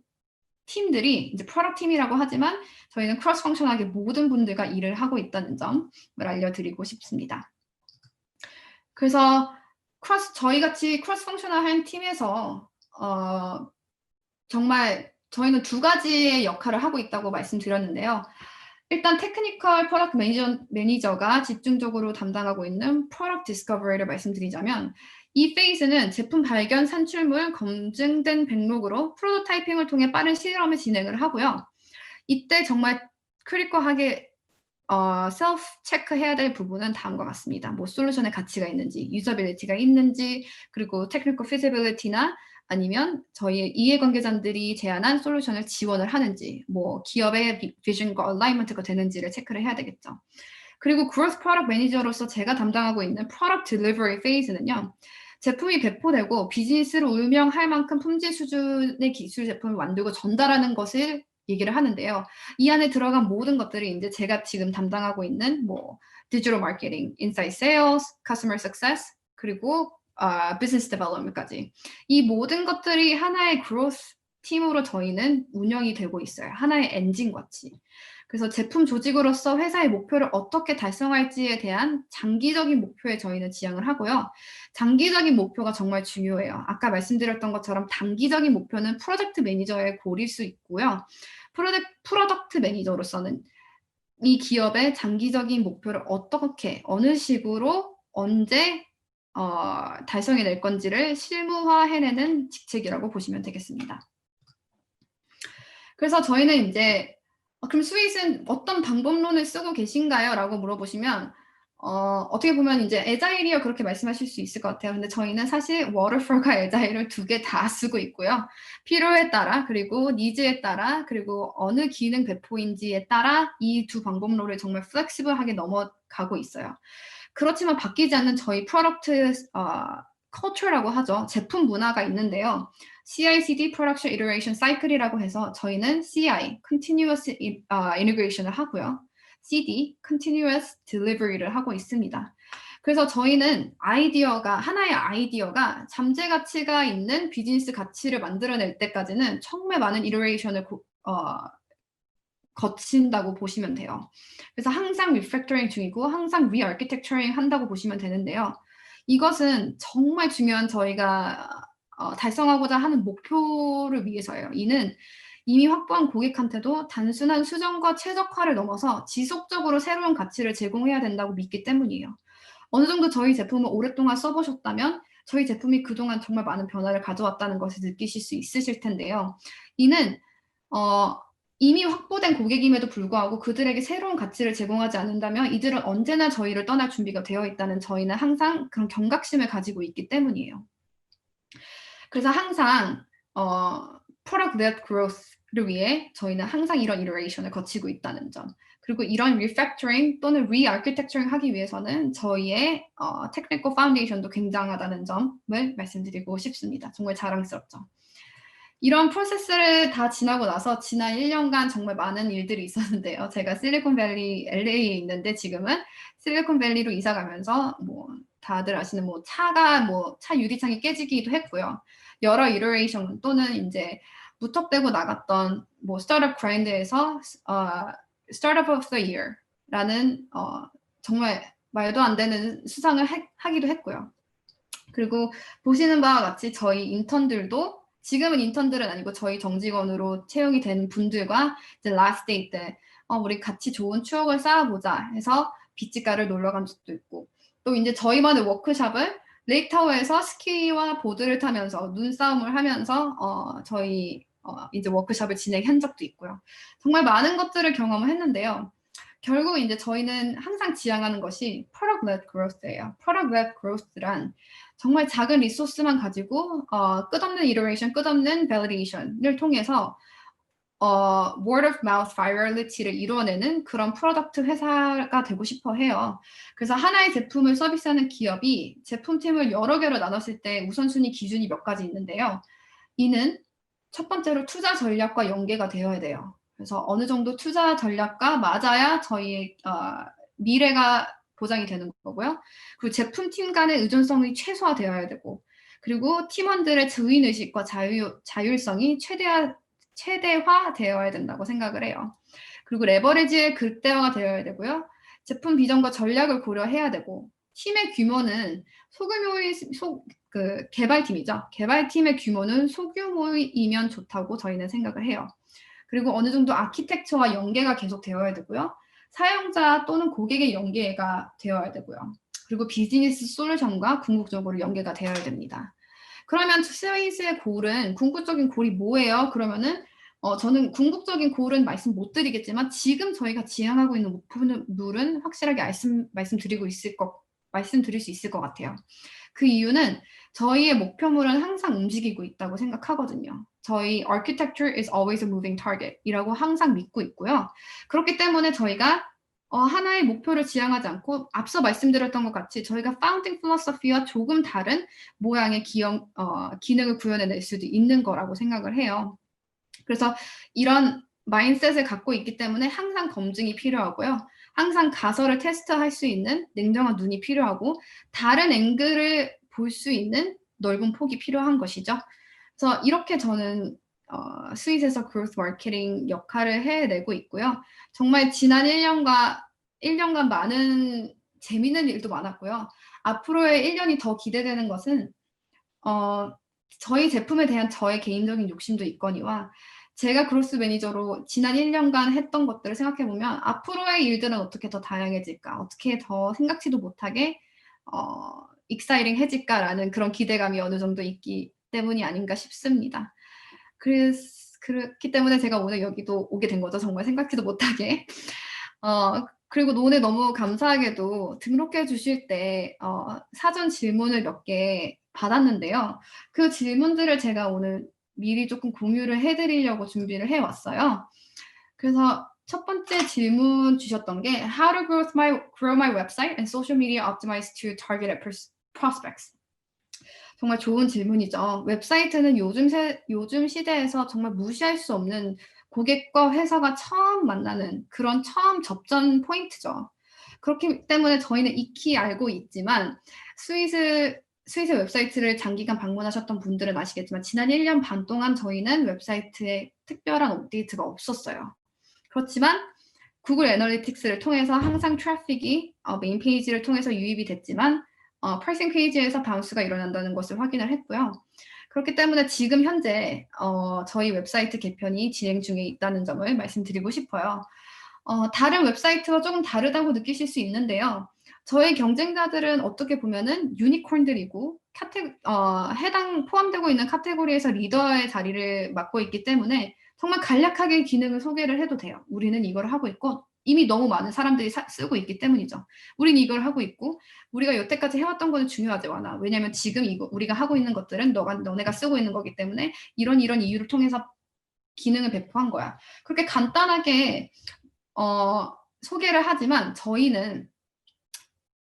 팀들이 이제 프로덕트 팀이라고 하지만 저희는 크로스 펑셔널하게 모든 분들과 일을 하고 있다는 점을 알려드리고 싶습니다. 그래서 저희 같이 크로스 펑셔널한 팀에서 정말 저희는 두 가지의 역할을 하고 있다고 말씀드렸는데요. 일단 테크니컬 프로덕트 매니저가 집중적으로 담당하고 있는 프로덕트 디스커버리를 말씀드리자면 이 페이즈는 제품 발견, 산출물, 검증된 백록으로 프로토타이핑을 통해 빠른 실험을 진행을 하고요. 이때 정말 크리티컬하게 셀프 체크해야 될 부분은 다음과 같습니다. 뭐 솔루션의 가치가 있는지, 유저빌리티가 있는지, 그리고 테크니컬 피지빌리티나 아니면 저희 이해관계자들이 제안한 솔루션을 지원을 하는지, 뭐 기업의 비전과 얼라이먼트가 되는지를 체크를 해야 되겠죠. 그리고 그로스 프로덕트 매니저로서 제가 담당하고 있는 프로덕트 딜리버리 페이즈는요. 제품이 배포되고 비즈니스로 운영할 만큼 품질 수준의 기술 제품을 만들고 전달하는 것을 얘기를 하는데요. 이 안에 들어간 모든 것들이 이제 제가 지금 담당하고 있는 뭐 디지털 마케팅, 인사이트 세일즈, 커스터머 석세스 그리고 비즈니스 데벨롭먼트까지 이 모든 것들이 하나의 그로스 팀으로 저희는 운영이 되고 있어요. 하나의 엔진 같이. 그래서 제품 조직으로서 회사의 목표를 어떻게 달성할지에 대한 장기적인 목표에 저희는 지향을 하고요. 장기적인 목표가 정말 중요해요. 아까 말씀드렸던 것처럼 단기적인 목표는 프로젝트 매니저에 고릴 수 있고요. 프로덕트 매니저로서는 이 기업의 장기적인 목표를 어떻게, 어느 식으로, 언제 달성해낼 건지를 실무화해내는 직책이라고 보시면 되겠습니다. 그래서 저희는 이제 그럼 스윗은 어떤 방법론을 쓰고 계신가요? 라고 물어보시면 어떻게 보면 이제 애자일이요 그렇게 말씀하실 수 있을 것 같아요. 근데 저희는 사실 워터폴과 애자일을 두 개 다 쓰고 있고요. 필요에 따라 그리고 니즈에 따라 그리고 어느 기능 배포인지에 따라 이 두 방법론을 정말 플렉시블하게 넘어가고 있어요. 그렇지만 바뀌지 않는 저희 프로덕트 컬처라고 하죠. 제품 문화가 있는데요. CI/CD Production Iteration Cycle이라고 해서 저희는 CI Continuous Integration을 하고요. CD Continuous Delivery를 하고 있습니다. 그래서 저희는 하나의 아이디어가 잠재 가치가 있는 비즈니스 가치를 만들어낼 때까지는 정말 많은 이터레이션을 거친다고 보시면 돼요. 그래서 항상 리팩터링 중이고 항상 리아키텍처링 한다고 보시면 되는데요. 이것은 정말 중요한 저희가 달성하고자 하는 목표를 위해서예요. 이는 이미 확보한 고객한테도 단순한 수정과 최적화를 넘어서 지속적으로 새로운 가치를 제공해야 된다고 믿기 때문이에요. 어느 정도 저희 제품을 오랫동안 써보셨다면 저희 제품이 그동안 정말 많은 변화를 가져왔다는 것을 느끼실 수 있으실 텐데요. 이는 이미 확보된 고객임에도 불구하고 그들에게 새로운 가치를 제공하지 않는다면 이들은 언제나 저희를 떠날 준비가 되어 있다는 저희는 항상 그런 경각심을 가지고 있기 때문이에요. 그래서 항상 product-led growth를 위해 저희는 항상 이런 iteration을 거치고 있다는 점. 그리고 이런 refactoring 또는 re-architecturing 하기 위해서는 저희의 technical foundation도 굉장하다는 점을 말씀드리고 싶습니다. 정말 자랑스럽죠. 이런 프로세스를 다 지나고 나서 지난 1년간 정말 많은 일들이 있었는데요. 제가 실리콘밸리 LA에 있는데 지금은 실리콘밸리로 이사 가면서 뭐 다들 아시는 뭐 차 유리창이 깨지기도 했고요. 여러 이터레이션 또는 이제 무턱대고 나갔던 뭐 스타트업 그라인드에서 스타트업 오브 더 이어라는 정말 말도 안 되는 수상을 하기도 했고요. 그리고 보시는 바와 같이 저희 인턴들도 지금은 인턴들은 아니고 저희 정직원으로 채용이 된 분들과 이제 라스트 데이 때 우리 같이 좋은 추억을 쌓아보자 해서 비치가를 놀러 간 적도 있고 또 이제 저희만의 워크숍을 레이크타워에서 스키와 보드를 타면서 눈싸움을 하면서 저희 이제 워크숍을 진행한 적도 있고요. 정말 많은 것들을 경험을 했는데요. 결국 이제 저희는 항상 지향하는 것이 product-led growth예요. product-led growth란 정말 작은 리소스만 가지고 끝없는 iteration, 끝없는 validation을 통해서 word of mouth virality를 이루어내는 그런 프로덕트 회사가 되고 싶어 해요. 그래서 하나의 제품을 서비스하는 기업이 제품팀을 여러 개로 나눴을 때 우선순위 기준이 몇 가지 있는데요. 이는 첫 번째로 투자 전략과 연계가 되어야 돼요. 그래서 어느 정도 투자 전략과 맞아야 저희의 미래가 보장이 되는 거고요. 그리고 제품팀 간의 의존성이 최소화되어야 되고 그리고 팀원들의 주인의식과 자율성이 최대화되어야 된다고 생각을 해요. 그리고 레버리지의 극대화가 되어야 되고요. 제품 비전과 전략을 고려해야 되고 팀의 규모는 개발팀이죠. 개발팀의 규모는 소규모이면 좋다고 저희는 생각을 해요. 그리고 어느 정도 아키텍처와 연계가 계속 되어야 되고요. 사용자 또는 고객의 연계가 되어야 되고요. 그리고 비즈니스 솔루션과 궁극적으로 연계가 되어야 됩니다. 그러면 스위스의 골은 궁극적인 골이 뭐예요? 그러면은 저는 궁극적인 골은 말씀 못 드리겠지만 지금 저희가 지향하고 있는 목표물은 확실하게 말씀드릴 수 있을 것 같아요. 그 이유는 저희의 목표물은 항상 움직이고 있다고 생각하거든요. 저희 architecture is always a moving target 이라고 항상 믿고 있고요. 그렇기 때문에 저희가 하나의 목표를 지향하지 않고 앞서 말씀드렸던 것 같이 저희가 founding philosophy와 조금 다른 모양의 기능을 구현해낼 수도 있는 거라고 생각을 해요. 그래서 이런 마인셋을 갖고 있기 때문에 항상 검증이 필요하고요. 항상 가설을 테스트할 수 있는 냉정한 눈이 필요하고 다른 앵글을 볼 수 있는 넓은 폭이 필요한 것이죠. 그래서 이렇게 저는 스윗에서 그로스 마케팅 역할을 해내고 있고요. 정말 지난 1년간 많은 재미있는 일도 많았고요. 앞으로의 1년이 더 기대되는 것은 저희 제품에 대한 저의 개인적인 욕심도 있거니와 제가 그로스 매니저로 지난 1년간 했던 것들을 생각해보면 앞으로의 일들은 어떻게 더 다양해질까? 어떻게 더 생각지도 못하게 익사이링해질까라는 그런 기대감이 어느 정도 있기 때문이 아닌가 싶습니다. 그렇기 때문에 제가 오늘 여기도 오게 된 거죠. 정말 생각지도 못하게. 그리고 오늘 너무 감사하게도 등록해 주실 때 사전 질문을 몇 개 받았는데요. 그 질문들을 제가 오늘 미리 조금 공유를 해 드리려고 준비를 해 왔어요. 그래서 첫 번째 질문 주셨던 게 How to grow my website and social media optimized to targeted prospects. 정말 좋은 질문이죠. 웹사이트는 요즘 시대에서 정말 무시할 수 없는 고객과 회사가 처음 만나는 그런 처음 접전 포인트죠. 그렇기 때문에 저희는 익히 알고 있지만 스윗의 웹사이트를 장기간 방문하셨던 분들은 아시겠지만 지난 1년 반 동안 저희는 웹사이트에 특별한 업데이트가 없었어요. 그렇지만 구글 애널리틱스를 통해서 항상 트래픽이 메인 페이지를 통해서 유입이 됐지만 프라이싱 페이지에서 바운스가 일어난다는 것을 확인을 했고요. 그렇기 때문에 지금 현재 저희 웹사이트 개편이 진행 중에 있다는 점을 말씀드리고 싶어요. 다른 웹사이트와 조금 다르다고 느끼실 수 있는데요. 저희 경쟁자들은 어떻게 보면은 유니콘들이고 해당 포함되고 있는 카테고리에서 리더의 자리를 맡고 있기 때문에 정말 간략하게 기능을 소개를 해도 돼요. 우리는 이걸 하고 있고 이미 너무 많은 사람들이 쓰고 있기 때문이죠. 우리는 이걸 하고 있고 우리가 여태까지 해왔던 거는 중요하지 않아. 왜냐하면 지금 우리가 하고 있는 것들은 너네가 쓰고 있는 거기 때문에 이런 이유를 통해서 기능을 배포한 거야. 그렇게 간단하게 소개를 하지만 저희는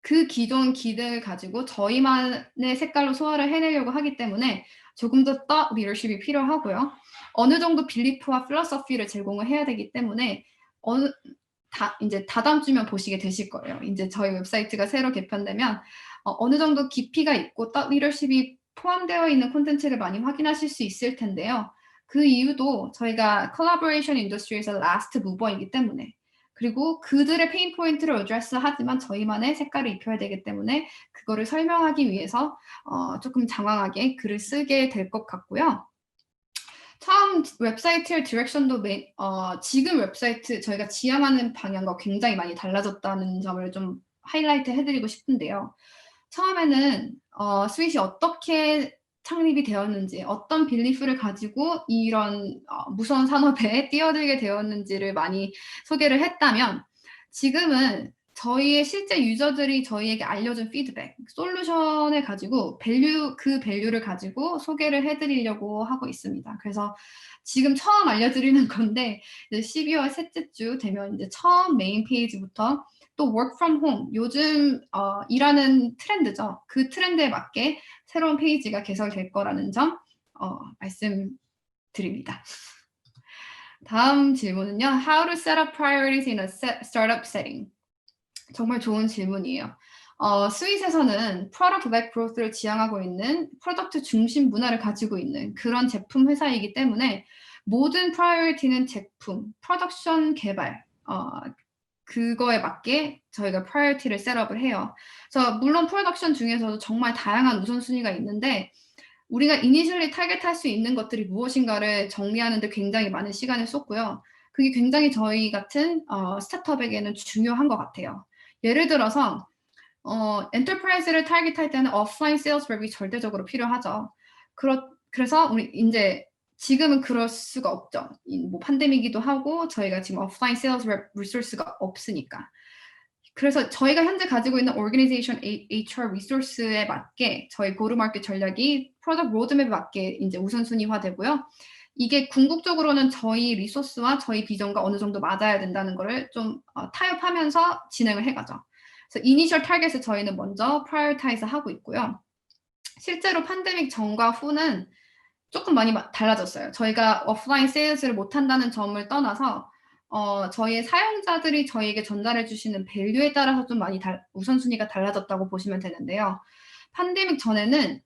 그 기존 기능을 가지고 저희만의 색깔로 소화를 해내려고 하기 때문에 조금 더 thought leadership이 필요하고요. 어느 정도 빌리프와 필로소피를 제공을 해야 되기 때문에 이제 다다음 주면 보시게 되실 거예요. 이제 저희 웹사이트가 새로 개편되면 어느 정도 깊이가 있고 thought leadership이 포함되어 있는 콘텐츠를 많이 확인하실 수 있을 텐데요. 그 이유도 저희가 collaboration industry에서 last mover이기 때문에 그리고 그들의 페인 포인트를 어드레스하지만 저희만의 색깔을 입혀야 되기 때문에 그거를 설명하기 위해서 조금 장황하게 글을 쓰게 될 것 같고요. 처음 웹사이트의 디렉션도 지금 웹사이트 저희가 지향하는 방향과 굉장히 많이 달라졌다는 점을 좀 하이라이트 해드리고 싶은데요. 처음에는 스윗이 어떻게 창립이 되었는지 어떤 빌리프를 가지고 이런 무서운 산업에 뛰어들게 되었는지를 많이 소개를 했다면 지금은 저희의 실제 유저들이 저희에게 알려준 피드백, 솔루션을 가지고 그 밸류를 가지고 소개를 해드리려고 하고 있습니다. 그래서 지금 처음 알려드리는 건데 이제 12월 셋째 주 되면 이제 처음 메인 페이지부터 또 work from home 요즘 일하는 트렌드죠. 그 트렌드에 맞게 새로운 페이지가 개설될 거라는 점 말씀드립니다. 다음 질문은요. How to set up priorities in a startup setting. 정말 좋은 질문이에요. 스윗에서는 프로덕트-led growth를 지향하고 있는 프로덕트 중심 문화를 가지고 있는 그런 제품 회사이기 때문에 모든 프라이어리티는 제품, 프로덕션 개발, 그거에 맞게 저희가 프라이어티를 셋업을 해요. 그래서 물론 프로덕션 중에서도 정말 다양한 우선순위가 있는데 우리가 이니셜리 타겟할 수 있는 것들이 무엇인가를 정리하는 데 굉장히 많은 시간을 쏟고요. 그게 굉장히 저희 같은 스타트업에게는 중요한 것 같아요. 예를 들어서 엔터프라이즈를 타겟할 때는 오프라인 세일즈 랩이 절대적으로 필요하죠. 그래서 우리 이제 지금은 그럴 수가 없죠. 뭐 팬데믹이기도 하고 저희가 지금 오프라인 세일즈 랩 리소스가 없으니까. 그래서 저희가 현재 가지고 있는 organization HR 리소스에 맞게 저희 고르마켓 전략이 프로덕트 로드맵에 맞게 이제 우선순위화 되고요. 이게 궁극적으로는 저희 리소스와 저희 비전과 어느 정도 맞아야 된다는 거를 좀 타협하면서 진행을 해가죠. 그래서 이니셜 타겟을 저희는 먼저 프라이어타이즈 하고 있고요. 실제로 팬데믹 전과 후는 조금 많이 달라졌어요. 저희가 오프라인 세일즈를 못한다는 점을 떠나서 저희의 사용자들이 저희에게 전달해 주시는 밸류에 따라서 좀 많이 우선순위가 달라졌다고 보시면 되는데요. 팬데믹 전에는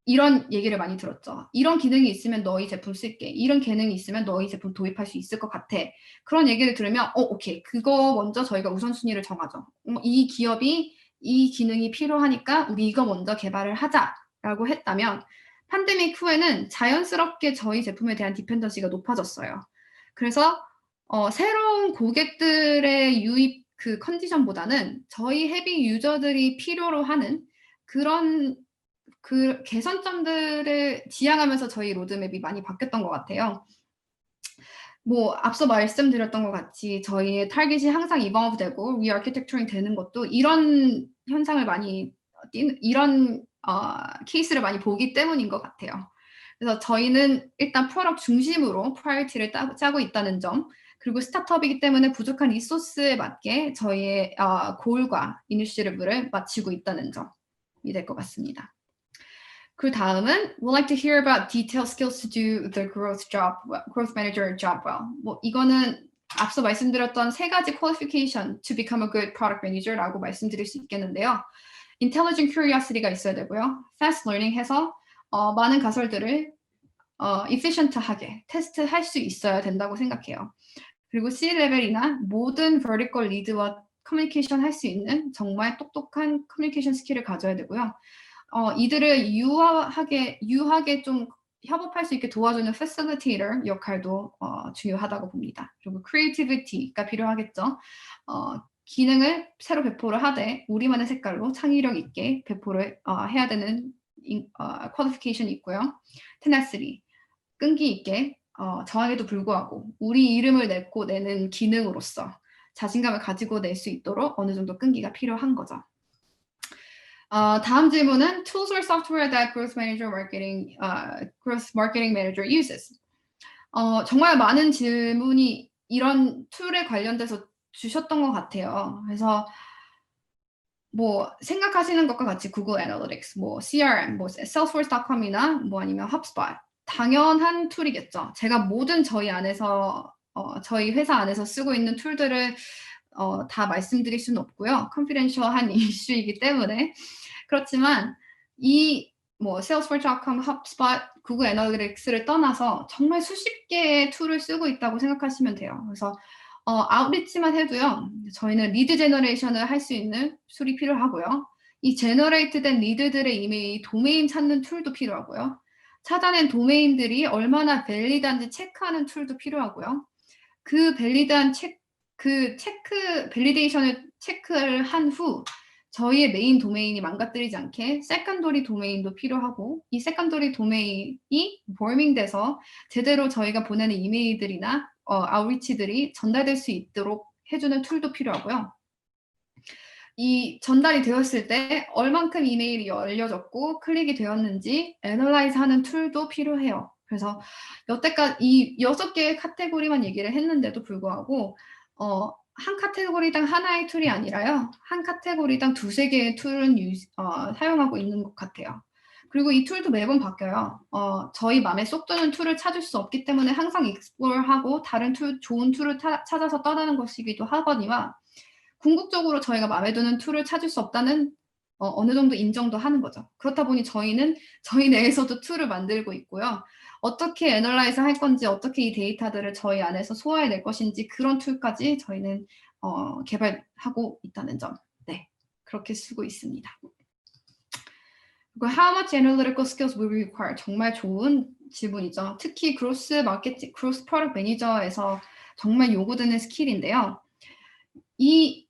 이런 얘기를 많이 들었죠. 이런 기능이 있으면 너희 제품 쓸게. 이런 기능이 있으면 너희 제품 도입할 수 있을 것 같아. 그런 얘기를 들으면 오케이. 그거 먼저 저희가 우선순위를 정하죠. 이 기업이 이 기능이 필요하니까 우리 이거 먼저 개발을 하자라고 했다면 팬데믹 후에는 자연스럽게 저희 제품에 대한 디펜던시가 높아졌어요. 그래서 새로운 고객들의 유입 그 컨디션보다는 저희 헤비 유저들이 필요로 하는 그런 그 개선점들을 지향하면서 저희 로드맵이 많이 바뀌었던 것 같아요. 뭐 앞서 말씀드렸던 것 같이 저희의 타깃이 항상 evolve 되고 re-architecturing 되는 것도 이런 현상을 많이 이런 케이스를 많이 보기 때문인 것 같아요. 그래서 저희는 일단 프로덕트 중심으로 프라이어티를 짜고 있다는 점, 그리고 스타트업이기 때문에 부족한 리소스에 맞게 저희의 고울과 이니셔티브를 맞추고 있다는 점이 될 것 같습니다. 그 다음은 would like to hear about detailed skills to do the growth manager job well. 뭐 이거는 앞서 말씀드렸던 세 가지 qualification to become a good product manager라고 말씀드릴 수 있겠는데요. intelligent curiosity가 있어야 되고요. fast learning 해서 많은 가설들을 efficient하게 테스트할 수 있어야 된다고 생각해요. 그리고 C-레벨이나 모든 vertical lead와 커뮤니케이션 할 수 있는 정말 똑똑한 커뮤니케이션 스킬을 가져야 되고요. 이들을 유하게 좀 협업할 수 있게 도와주는 facilitator 역할도 중요하다고 봅니다. 그리고 creativity가 필요하겠죠. 기능을 새로 배포를 하되 우리만의 색깔로 창의력 있게 배포를 해야 되는 qualification이 있고요. tenacity, 끈기 있게 저항에도 불구하고 우리 이름을 내는 기능으로서 자신감을 가지고 낼 수 있도록 어느 정도 끈기가 필요한 거죠. 다음 질문은 tools or software that growth marketing manager uses. 정말 많은 질문이 이런 툴에 관련돼서 주셨던 것 같아요. 그래서 뭐 생각하시는 것과 같이 구글 애널리틱스, 뭐 CRM, 뭐 salesforce.com이나 뭐 아니면 HubSpot 당연한 툴이겠죠. 제가 모든 저희 회사 안에서 쓰고 있는 툴들을 다 말씀드릴 수는 없고요. 컨피덴셜한 이슈이기 때문에. 그렇지만 이 뭐 salesforce.com, HubSpot, 구글 애널리틱스를 떠나서 정말 수십 개의 툴을 쓰고 있다고 생각하시면 돼요. 그래서 아웃리치만 해도요. 저희는 리드 제너레이션을 할 수 있는 툴이 필요하고요. 이 제너레이트된 리드들의 이메일 도메인 찾는 툴도 필요하고요. 찾아낸 도메인들이 얼마나 밸리드한지 체크하는 툴도 필요하고요. 그 밸리드한 밸리데이션을 체크를 한 후 저희의 메인 도메인이 망가뜨리지 않게 세컨더리 도메인도 필요하고 이 세컨더리 도메인이 워밍돼서 제대로 저희가 보내는 이메일들이나 아웃리치들이 전달될 수 있도록 해주는 툴도 필요하고요. 이 전달이 되었을 때 얼만큼 이메일이 열려졌고 클릭이 되었는지 애널라이즈 하는 툴도 필요해요. 그래서 여태까지 이 6개의 카테고리만 얘기를 했는데도 불구하고 한 카테고리당 하나의 툴이 아니라요. 한 카테고리당 2~3개의 툴은 사용하고 있는 것 같아요. 그리고 이 툴도 매번 바뀌어요. 저희 마음에 쏙 드는 툴을 찾을 수 없기 때문에 항상 익스플로어하고 다른 좋은 툴을 찾아서 떠나는 것이기도 하거니와 궁극적으로 저희가 마음에 드는 툴을 찾을 수 없다는 어느 정도 인정도 하는 거죠. 그렇다 보니 저희는 저희 내에서도 툴을 만들고 있고요. 어떻게 애널라이즈 할 건지, 어떻게 이 데이터들을 저희 안에서 소화해낼 것인지 그런 툴까지 저희는 개발하고 있다는 점. 네, 그렇게 쓰고 있습니다. 그리고 how much analytical skills will we require? 정말 좋은 질문이죠. 특히 크로스 프로덕트 매니저에서 정말 요구되는 스킬인데요. 이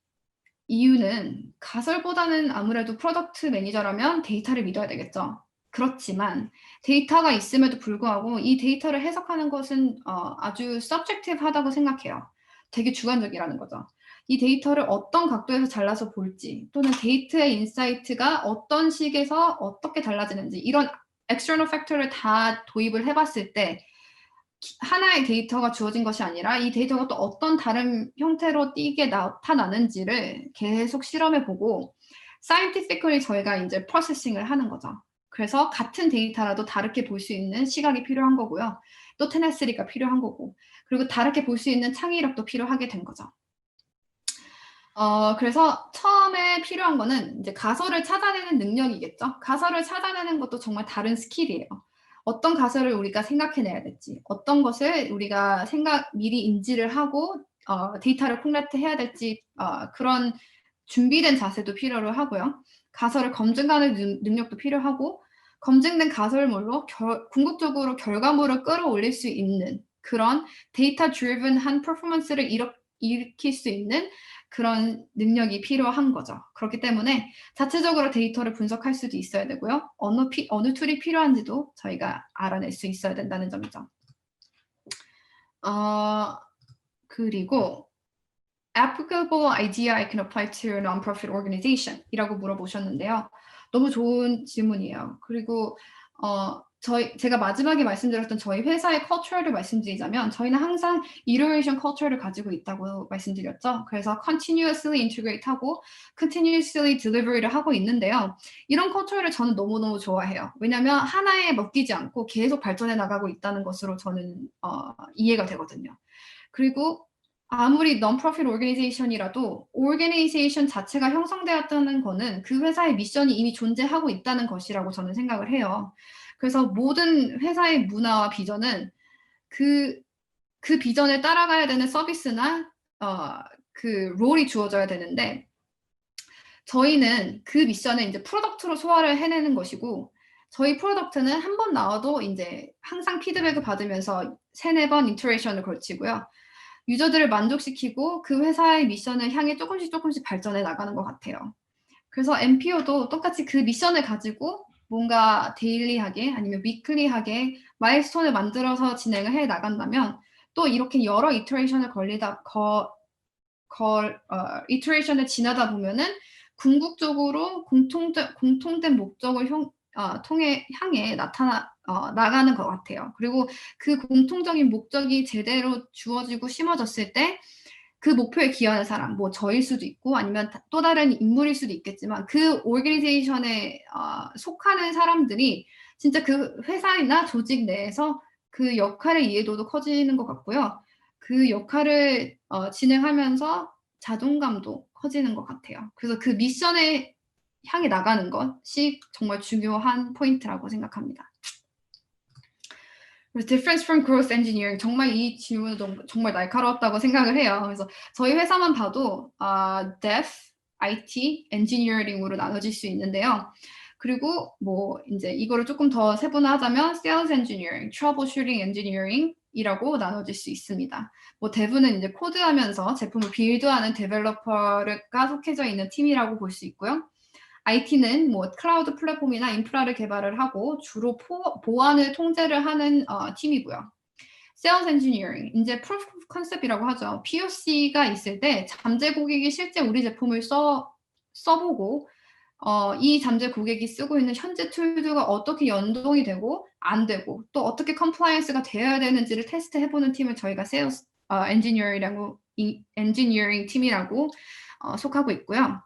이유는 가설보다는 아무래도 프로덕트 매니저라면 데이터를 믿어야 되겠죠. 그렇지만 데이터가 있음에도 불구하고 이 데이터를 해석하는 것은 아주 subjective하다고 생각해요. 되게 주관적이라는 거죠. 이 데이터를 어떤 각도에서 잘라서 볼지 또는 데이터의 인사이트가 어떤 식에서 어떻게 달라지는지 이런 external factor를 다 도입을 해봤을 때 하나의 데이터가 주어진 것이 아니라 이 데이터가 또 어떤 다른 형태로 띄게 나타나는지를 계속 실험해보고 scientifically 저희가 이제 프로세싱을 하는 거죠. 그래서 같은 데이터라도 다르게 볼 수 있는 시각이 필요한 거고요. 또 테네스리가 필요한 거고 그리고 다르게 볼 수 있는 창의력도 필요하게 된 거죠. 그래서 처음에 필요한 거는 이제 가설을 찾아내는 능력이겠죠. 가설을 찾아내는 것도 정말 다른 스킬이에요. 어떤 가설을 우리가 생각해내야 될지, 어떤 것을 우리가 미리 인지를 하고 데이터를 콜렉트해야 될지 그런 준비된 자세도 필요로 하고요. 가설을 검증하는 능력도 필요하고 검증된 가설물로 궁극적으로 결과물을 끌어올릴 수 있는 그런 데이터 드리븐한 퍼포먼스를 일으킬 수 있는 그런 능력이 필요한 거죠. 그렇기 때문에 자체적으로 데이터를 분석할 수도 있어야 되고요. 어느 툴이 필요한지도 저희가 알아낼 수 있어야 된다는 점이죠. 그리고 applicable idea I can apply to a non-profit organization 이라고 물어보셨는데요. 너무 좋은 질문이에요. 그리고 제가 마지막에 말씀드렸던 저희 회사의 culture를 말씀드리자면 저희는 항상 iteration culture를 가지고 있다고 말씀드렸죠. 그래서 continuously integrate하고 continuously delivery를 하고 있는데요. 이런 culture를 저는 너무너무 좋아해요. 왜냐하면 하나에 먹히지 않고 계속 발전해 나가고 있다는 것으로 저는 이해가 되거든요. 그리고 아무리 non-profit organization이라도 organization 자체가 형성되었다는 거는 그 회사의 미션이 이미 존재하고 있다는 것이라고 저는 생각을 해요. 그래서 모든 회사의 문화와 비전은 그 비전을 따라가야 되는 서비스나 그 롤이 주어져야 되는데 저희는 그 미션을 이제 프로덕트로 소화를 해내는 것이고 저희 프로덕트는 한 번 나와도 이제 항상 피드백을 받으면서 3-4번 이터레이션을 걸치고요. 유저들을 만족시키고 그 회사의 미션을 향해 조금씩 발전해 나가는 것 같아요. 그래서 MPO도 똑같이 그 미션을 가지고 뭔가 데일리하게 아니면 위클리하게 마일스톤을 만들어서 진행을 해 나간다면 또 이렇게 여러 이터레이션을 이터레이션을 지나다 보면은 궁극적으로 공통된 목적을 향해 나가는 것 같아요. 그리고 그 공통적인 목적이 제대로 주어지고 심어졌을 때 그 목표에 기여하는 사람, 뭐 저일 수도 있고 아니면 또 다른 인물일 수도 있겠지만 그 오르가니제이션에 속하는 사람들이 진짜 그 회사나 조직 내에서 그 역할의 이해도도 커지는 것 같고요. 그 역할을 진행하면서 자존감도 커지는 것 같아요. 그래서 그 미션에 향해 나가는 것이 정말 중요한 포인트라고 생각합니다. Difference from growth engineering. 정말 이 질문은 정말 날카로웠다고 생각을 해요. 그래서 저희 회사만 봐도 Dev, IT, Engineering으로 나눠질 수 있는데요. 그리고 뭐 이제 이거를 조금 더 세분화하자면 Sales Engineering, Troubleshooting Engineering이라고 나눠질 수 있습니다. 뭐 dev는 이제 코드하면서 제품을 빌드하는 데벨로퍼가 속해져 있는 팀이라고 볼 수 있고요. IT는 뭐 클라우드 플랫폼이나 인프라를 개발을 하고 주로 보안을 통제를 하는 팀이고요. Sales Engineering, 이제 Proof of Concept이라고 하죠. POC가 있을 때 잠재 고객이 실제 우리 제품을 써보고 이 잠재 고객이 쓰고 있는 현재 툴들과 어떻게 연동이 되고 안 되고 또 어떻게 컴플라이언스가 되어야 되는지를 테스트해보는 팀을 저희가 Sales Engineering 팀이라고 속하고 있고요.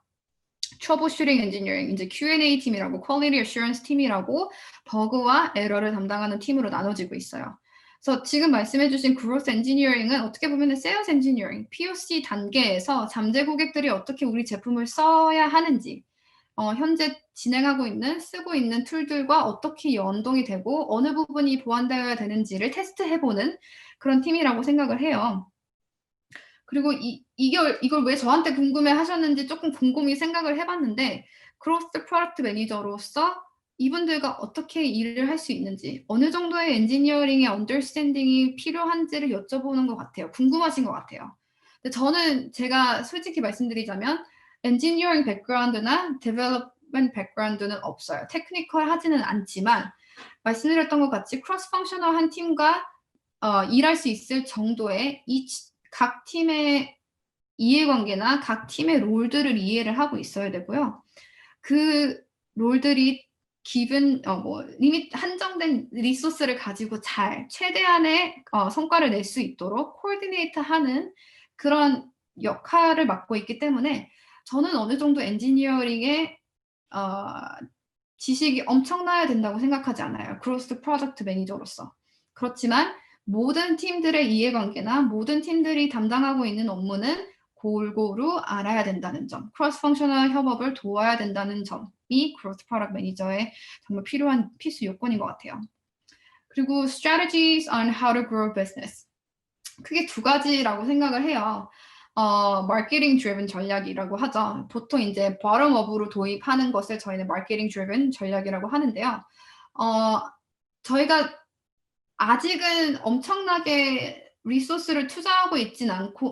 Troubleshooting Engineering, 이제 Q&A 팀이라고 Quality Assurance 팀이라고 버그와 에러를 담당하는 팀으로 나눠지고 있어요. 그래서 지금 말씀해주신 Growth Engineering은 어떻게 보면 Sales Engineering, POC 단계에서 잠재 고객들이 어떻게 우리 제품을 써야 하는지 현재 진행하고 있는, 쓰고 있는 툴들과 어떻게 연동이 되고 어느 부분이 보완되어야 되는지를 테스트해보는 그런 팀이라고 생각을 해요. 그리고 이걸 왜 저한테 궁금해 하셨는지 조금 곰곰이 생각을 해봤는데 크로스 프로덕트 매니저로서 이분들과 어떻게 일을 할 수 있는지 어느 정도의 엔지니어링의 언더스탠딩이 필요한지를 여쭤보는 것 같아요. 궁금하신 것 같아요. 근데 저는 제가 솔직히 말씀드리자면 엔지니어링 백그라운드나 데벨롭먼트 백그라운드는 없어요. 테크니컬 하지는 않지만 말씀드렸던 것 같이 크로스 펑셔널한 팀과 일할 수 있을 정도의 각 팀의 이해관계나 각 팀의 롤들을 이해를 하고 있어야 되고요. 그 롤들이 한정된 리소스를 가지고 최대한의 성과를 낼 수 있도록 코디네이트하는 그런 역할을 맡고 있기 때문에 저는 어느 정도 엔지니어링의 지식이 엄청나야 된다고 생각하지 않아요. 크로스 프로젝트 매니저로서. 그렇지만 모든 팀들의 이해관계나 모든 팀들이 담당하고 있는 업무는 골고루 알아야 된다는 점, 크로스 펑셔널 협업을 도와야 된다는 점이 크로스 프로덕트 매니저의 정말 필요한 필수 요건인 것 같아요. 그리고 strategies on how to grow business. 크게 2가지라고 생각을 해요. 마케팅 드리븐 전략이라고 하죠. 보통 이제 bottom-up으로 도입하는 것을 저희는 마케팅 드리븐 전략이라고 하는데요. 저희가 아직은 엄청나게 리소스를 투자하고 있진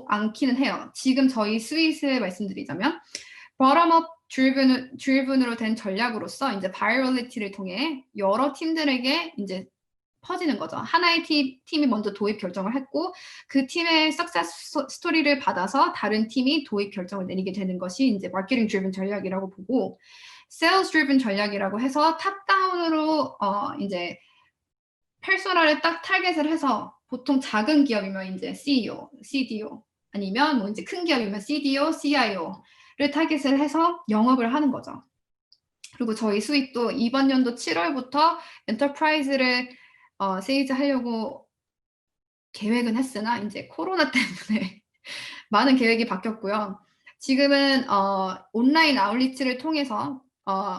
않기는 해요. 지금 저희 스윗을 말씀드리자면 bottom-up driven으로 된 전략으로서 이제 바이럴리티를 통해 여러 팀들에게 이제 퍼지는 거죠. 하나의 팀이 먼저 도입 결정을 했고 그 팀의 석세스 스토리를 받아서 다른 팀이 도입 결정을 내리게 되는 것이 이제 마케팅 드리븐 전략이라고 보고 세일즈 드리븐 전략이라고 해서 탑다운으로 이제 퍼소나를 딱 타겟을 해서 보통 작은 기업이면 이제 CEO, CDO 아니면 뭐 이제 큰 기업이면 CDO, CIO를 타겟을 해서 영업을 하는 거죠. 그리고 저희 수익도 이번 연도 7월부터 엔터프라이즈를 세일즈 하려고 계획은 했으나 이제 코로나 때문에 많은 계획이 바뀌었고요. 지금은 온라인 아울리츠를 통해서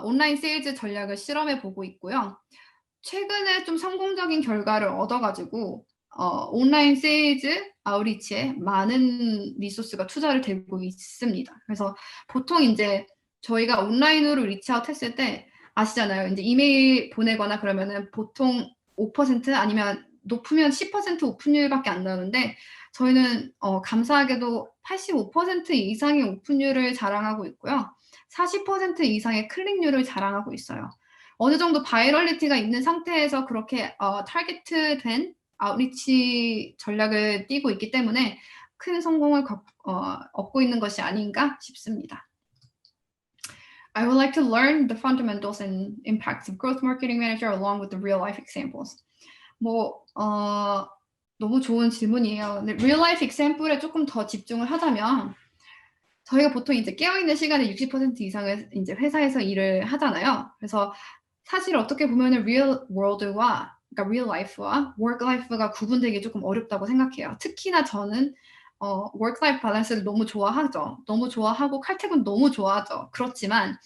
온라인 세일즈 전략을 실험해 보고 있고요. 최근에 좀 성공적인 결과를 얻어가지고 온라인 세일즈 아웃리치에 많은 리소스가 투자를 되고 있습니다. 그래서 보통 이제 저희가 온라인으로 리치아웃 했을 때 아시잖아요. 이제 이메일 보내거나 그러면은 보통 5% 아니면 높으면 10% 오픈율밖에 안 나오는데 저희는 감사하게도 85% 이상의 오픈율을 자랑하고 있고요. 40% 이상의 클릭률을 자랑하고 있어요. 어느 정도 바이럴리티가 있는 상태에서 그렇게 타겟된 아웃리치 전략을 띄고 있기 때문에 큰 성공을 얻고 있는 것이 아닌가 싶습니다. I would like to learn the fundamentals and impacts of growth marketing manager along with the real life examples. 너무 좋은 질문이에요. 근데 real life example에 조금 더 집중을 하자면 저희가 보통 이제 깨어있는 시간의 60% 이상을 이제 회사에서 일을 하잖아요. 그래서 사실 어떻게 보면은 real world와 그러니까 real life와 work life가 구분되기 조금 어렵다고 생각해요. 특히나 저는 work life balance를 너무 좋아하죠. 너무 좋아하고 칼퇴근 너무 좋아하죠. 그렇지만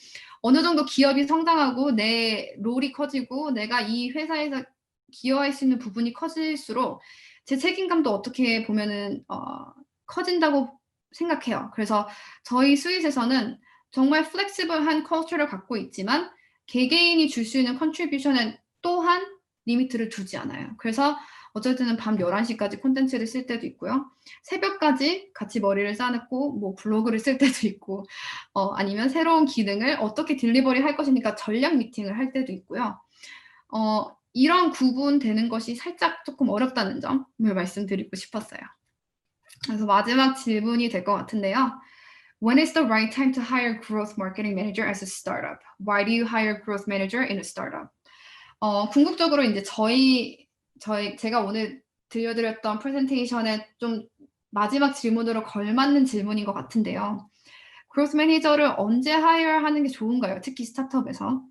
어느 정도 기업이 성장하고 내 롤이 커지고 내가 이 회사에서 기여할 수 있는 부분이 커질수록 제 책임감도 어떻게 보면은 커진다고 생각해요. 그래서 저희 스윗에서는 정말 플렉시블한 컬처를 갖고 있지만 개개인이 줄 수 있는 컨트리뷰션에 또한 리미트를 두지 않아요. 그래서 어쩔 때는 밤 11시까지 콘텐츠를 쓸 때도 있고요. 새벽까지 같이 머리를 싸놓고 뭐 블로그를 쓸 때도 있고 아니면 새로운 기능을 어떻게 딜리버리 할 것이니까 전략 미팅을 할 때도 있고요. 이런 구분되는 것이 살짝 조금 어렵다는 점을 말씀드리고 싶었어요. 그래서 마지막 질문이 될 것 같은데요. When is the right time to hire growth marketing manager as a startup? Why do you hire growth manager in a startup? 궁극적으로 이제 제가 오늘 들려드렸던 프레젠테이션의 좀 마지막 질문으로 걸맞는 질문인 것 같은데요. growth 매니저를 언제 하이어하는 게 좋은가요? 특히 스타트업에서.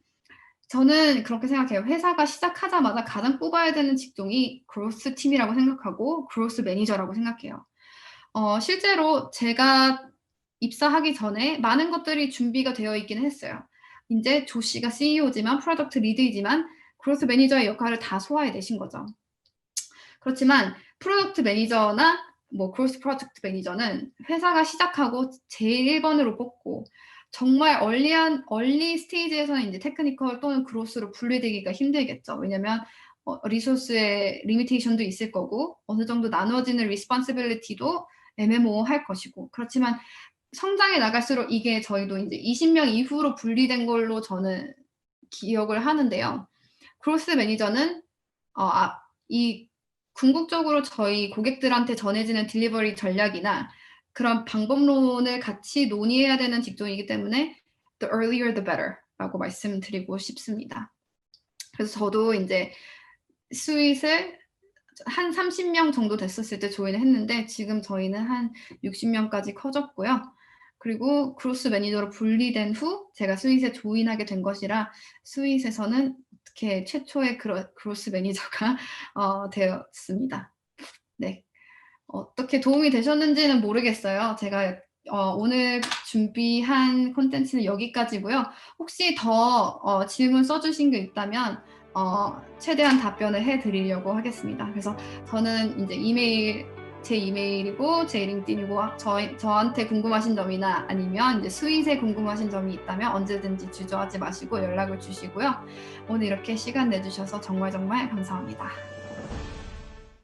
저는 그렇게 생각해요. 회사가 시작하자마자 가장 뽑아야 되는 직종이 growth 팀이라고 생각하고 growth 매니저라고 생각해요. 실제로 제가 입사하기 전에 많은 것들이 준비가 되어 있기는 했어요. 이제 조 씨가 CEO지만 프로덕트 리드이지만 그로스 매니저의 역할을 다 소화해내신 거죠. 그렇지만 프로덕트 매니저나 뭐 그로스 프로덕트 매니저는 회사가 시작하고 제일 1번으로 뽑고 정말 얼리 스테이지에서는 이제 테크니컬 또는 그로스로 분리되기가 힘들겠죠. 왜냐면 리소스의 리미테이션도 있을 거고 어느 정도 나눠지는 리스폰시빌리티도 애매모호할 것이고 그렇지만 성장해 나갈수록 이게 저희도 이제 20명 이후로 분리된 걸로 저는 기억을 하는데요. 그로스 매니저는 이 궁극적으로 저희 고객들한테 전해지는 딜리버리 전략이나 그런 방법론을 같이 논의해야 되는 직종이기 때문에 the earlier the better 라고 말씀드리고 싶습니다. 그래서 저도 이제 스윗을 한 30명 정도 됐었을 때 조인을 했는데 지금 저희는 한 60명까지 커졌고요. 그리고 그로스 매니저로 분리된 후 제가 스윗에 조인하게 된 것이라 스윗에서는 어떻게 최초의 그로스 매니저가 되었습니다. 네, 어떻게 도움이 되셨는지는 모르겠어요. 제가 오늘 준비한 콘텐츠는 여기까지고요. 혹시 더 질문 써주신 게 있다면 최대한 답변을 해드리려고 하겠습니다. 그래서 저는 이제 제 이메일이고 제 링크인이고 저한테 궁금하신 점이나 아니면 이제 스윗에 궁금하신 점이 있다면 언제든지 주저하지 마시고 연락을 주시고요. 오늘 이렇게 시간 내주셔서 정말 감사합니다.